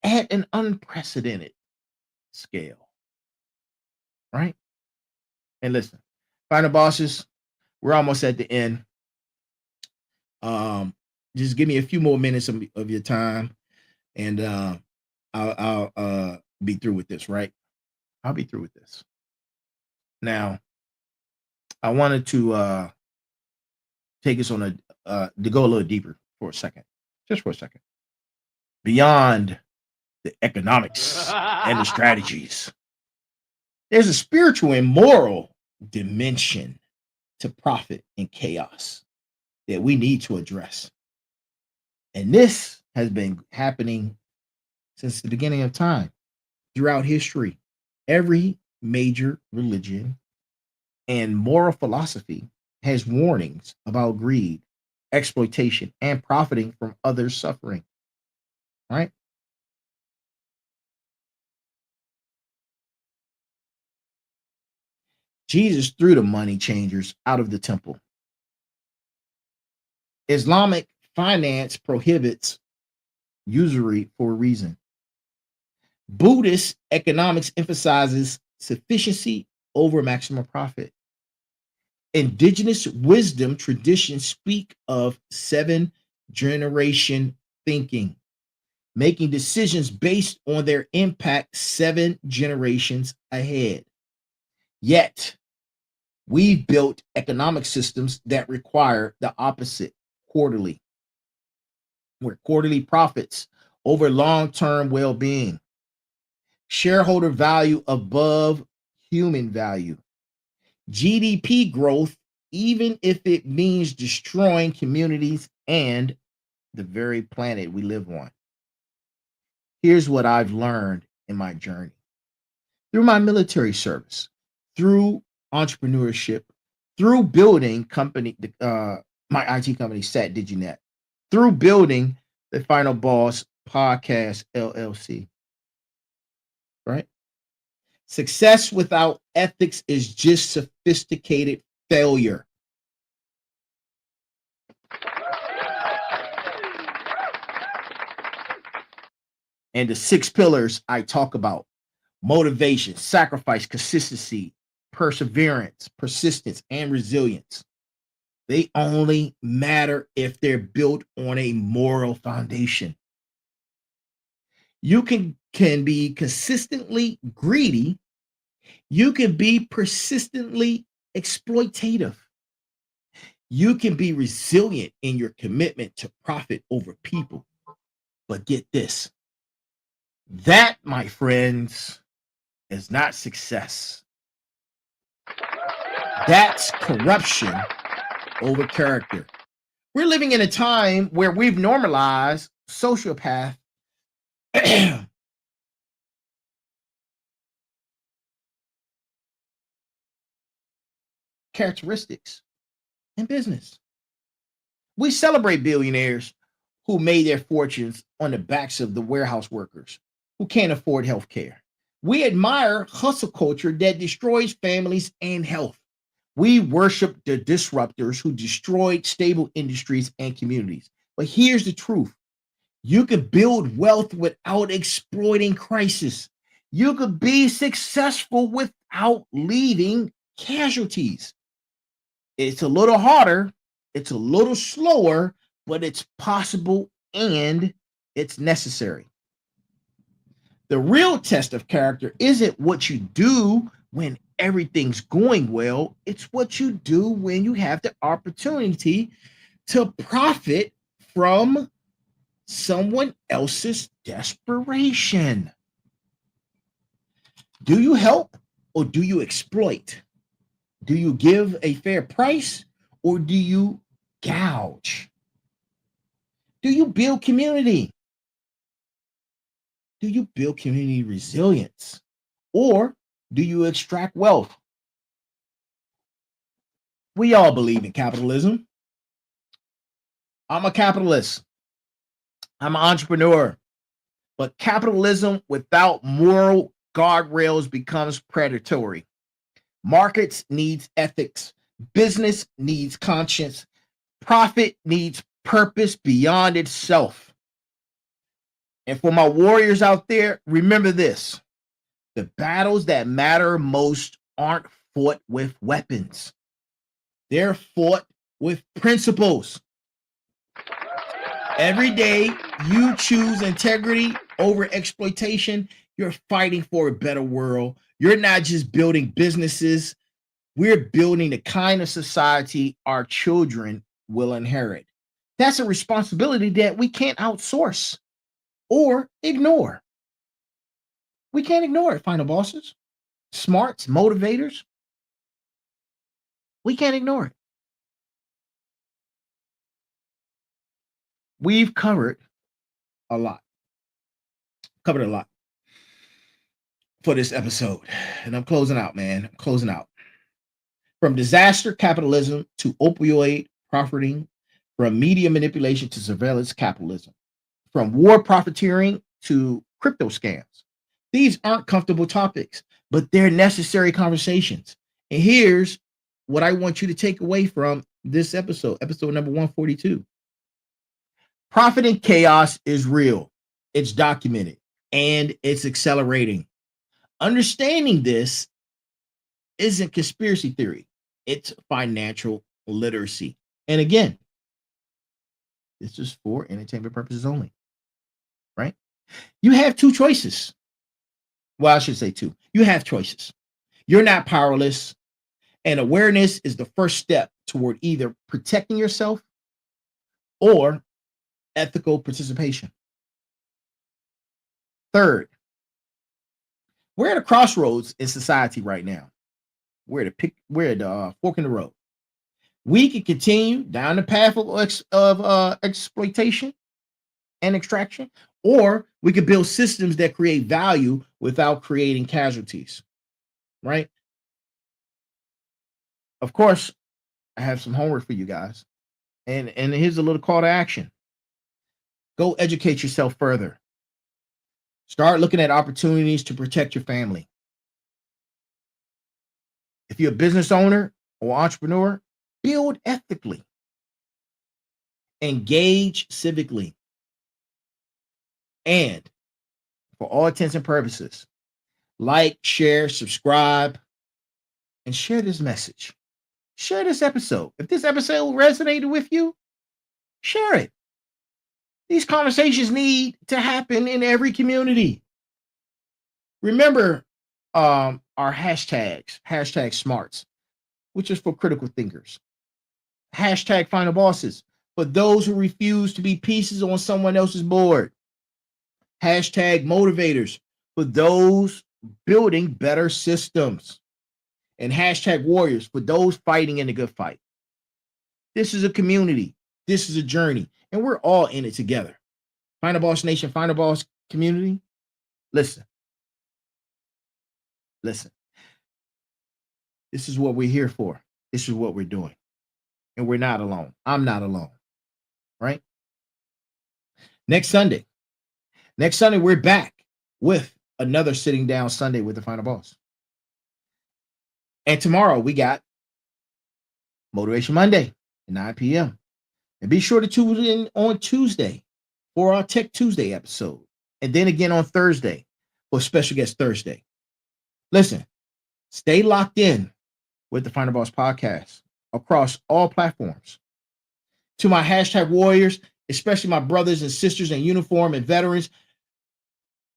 at an unprecedented scale. Right? And listen, final bosses, we're almost at the end. Just give me a few more minutes of your time, and I'll be through with this. Right? I'll be through with this. Now, I wanted to take us on to go a little deeper for a second, just for a second. beyond the economics and the strategies. There's a spiritual and moral dimension to profit and chaos that we need to address. And this has been happening since the beginning of time, throughout history. Every major religion and moral philosophy has warnings about greed, exploitation, and profiting from others' suffering. Right? Jesus threw the money changers out of the temple. Islamic finance prohibits usury for a reason. Buddhist economics emphasizes sufficiency over maximum profit. Indigenous wisdom traditions speak of 7-generation thinking, making decisions based on their impact 7 generations ahead. Yet, we've built economic systems that require the opposite, quarterly, where quarterly profits over long-term well-being, shareholder value above human value, GDP growth, even if it means destroying communities and the very planet we live on. Here's what I've learned in my journey through my military service, through entrepreneurship, through building my IT company, Sat DigiNet, through building the Final Boss Podcast LLC. Right? Success without ethics is just sophisticated failure. And the 6 pillars I talk about: motivation, sacrifice, consistency, perseverance, persistence, and resilience. They only matter if they're built on a moral foundation. You can be consistently greedy. You can be persistently exploitative. You can be resilient in your commitment to profit over people. But get this, that, my friends, is not success. That's corruption over character. We're living in a time where we've normalized sociopath characteristics in business. We celebrate billionaires who made their fortunes on the backs of the warehouse workers who can't afford health care. We admire hustle culture that destroys families and health. We worship the disruptors who destroyed stable industries and communities. But here's the truth. You can build wealth without exploiting crisis. You could be successful without leaving casualties. It's a little harder, it's a little slower, but it's possible and it's necessary. The real test of character isn't what you do when everything's going well, it's what you do when you have the opportunity to profit from someone else's desperation. Do you help or do you exploit? Do you give a fair price or do you gouge? Do you build community? Do you build community resilience? Or do you extract wealth? We all believe in capitalism. I'm a capitalist. I'm an entrepreneur. But capitalism without moral guardrails becomes predatory. Markets needs ethics. Business needs conscience. Profit needs purpose beyond itself. And for my warriors out there, remember this. The battles that matter most aren't fought with weapons. They're fought with principles. Every day you choose integrity over exploitation, you're fighting for a better world. You're not just building businesses. We're building the kind of society our children will inherit. That's a responsibility that we can't outsource. or ignore. We can't ignore it, final bosses, smarts, motivators. We can't ignore it. We've covered a lot. Covered a lot for this episode. And I'm closing out, man. I'm closing out. From disaster capitalism to opioid profiting, from media manipulation to surveillance capitalism, from war profiteering to crypto scams. These aren't comfortable topics, but they're necessary conversations. And here's what I want you to take away from this episode, episode number 142. Profit and chaos is real, it's documented, and it's accelerating. Understanding this isn't conspiracy theory, it's financial literacy. And again, this is for entertainment purposes only, right? You have two choices. Well, I should say two. You have choices. You're not powerless, and awareness is the first step toward either protecting yourself or ethical participation. Third, we're at a crossroads in society right now. We're at the fork in the road. We can continue down the path of exploitation and extraction, or we could build systems that create value without creating casualties, right? Of course, I have some homework for you guys. And here's a little call to action. Go educate yourself further. Start looking at opportunities to protect your family. If you're a business owner or entrepreneur, build ethically. Engage civically. And for all intents and purposes, like, share, subscribe, and share this message. Share this episode. If this episode resonated with you, share it. These conversations need to happen in every community. Remember our hashtags, hashtag smarts, which is for critical thinkers. Hashtag final bosses, for those who refuse to be pieces on someone else's board. Hashtag motivators, for those building better systems. And hashtag warriors, for those fighting in the good fight. This is a community. This is a journey. And we're all in it together. Final Boss Nation, Final Boss community, listen. Listen. This is what we're here for. This is what we're doing. And we're not alone. I'm not alone. Right? Next Sunday, we're back with another Sitting Down Sunday with the Final Boss. And tomorrow we got Motivation Monday at 9 p.m. And be sure to tune in on Tuesday for our Tech Tuesday episode. And then again on Thursday for Special Guest Thursday. Listen, stay locked in with the Final Boss podcast across all platforms. To my hashtag warriors, especially my brothers and sisters in uniform and veterans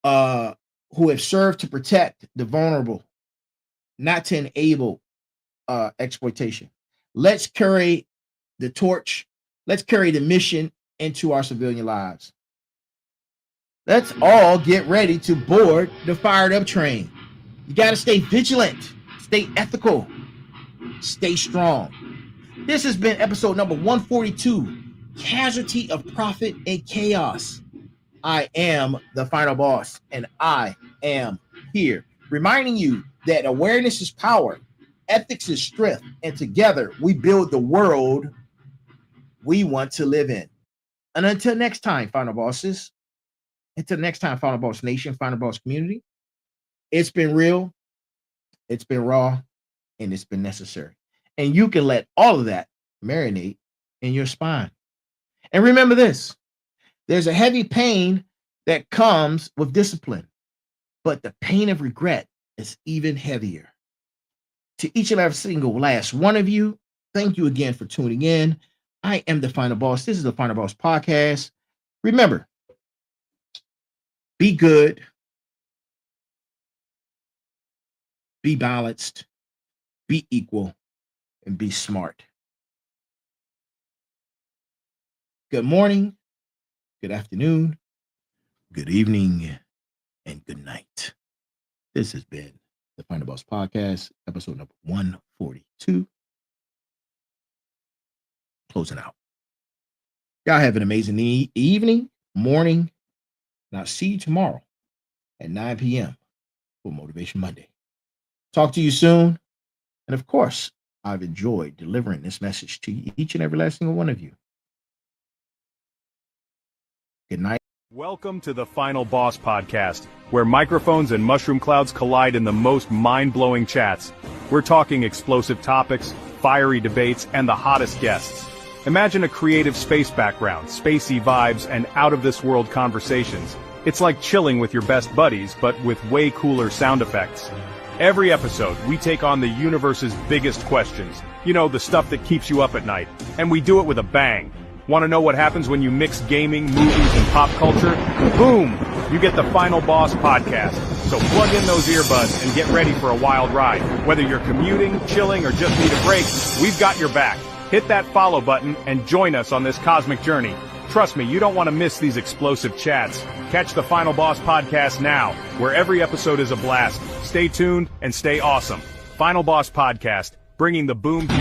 who have served to protect the vulnerable, not to enable exploitation. Let's carry the torch. Let's carry the mission into our civilian lives. Let's all get ready to board the fired up train. You got to stay vigilant, stay ethical, stay strong. This has been episode number 142, Casualty of Profit and Chaos. I am the Final Boss, and I am here, reminding you that awareness is power, ethics is strength, and together we build the world we want to live in. And until next time, Final Bosses, until next time, Final Boss Nation, Final Boss community, it's been real, it's been raw, and it's been necessary. And you can let all of that marinate in your spine. And remember this, there's a heavy pain that comes with discipline, but the pain of regret is even heavier. To each and every single last one of you, thank you again for tuning in. I am the Final Boss. This is the Final Boss podcast. Remember, be good, be balanced, be equal, and be smart. Good morning, good afternoon, good evening, and good night. This has been the Final Boss Podcast, episode number 142. Closing out. Y'all have an amazing evening, morning, and I'll see you tomorrow at 9 p.m. for Motivation Monday. Talk to you soon. And of course, I've enjoyed delivering this message to each and every last single one of you. Good night. Welcome to the Final Boss Podcast, where microphones and mushroom clouds collide in the most mind-blowing chats. We're talking explosive topics, fiery debates, and the hottest guests. Imagine a creative space background, spacey vibes, and out-of-this-world conversations. It's like chilling with your best buddies, but with way cooler sound effects. Every episode, we take on the universe's biggest questions. You know, the stuff that keeps you up at night. And we do it with a bang. Want to know what happens when you mix gaming, movies, and pop culture? Boom! You get the Final Boss Podcast. So plug in those earbuds and get ready for a wild ride. Whether you're commuting, chilling, or just need a break, we've got your back. Hit that follow button and join us on this cosmic journey. Trust me, you don't want to miss these explosive chats. Catch the Final Boss Podcast now, where every episode is a blast. Stay tuned and stay awesome. Final Boss Podcast, bringing the boom to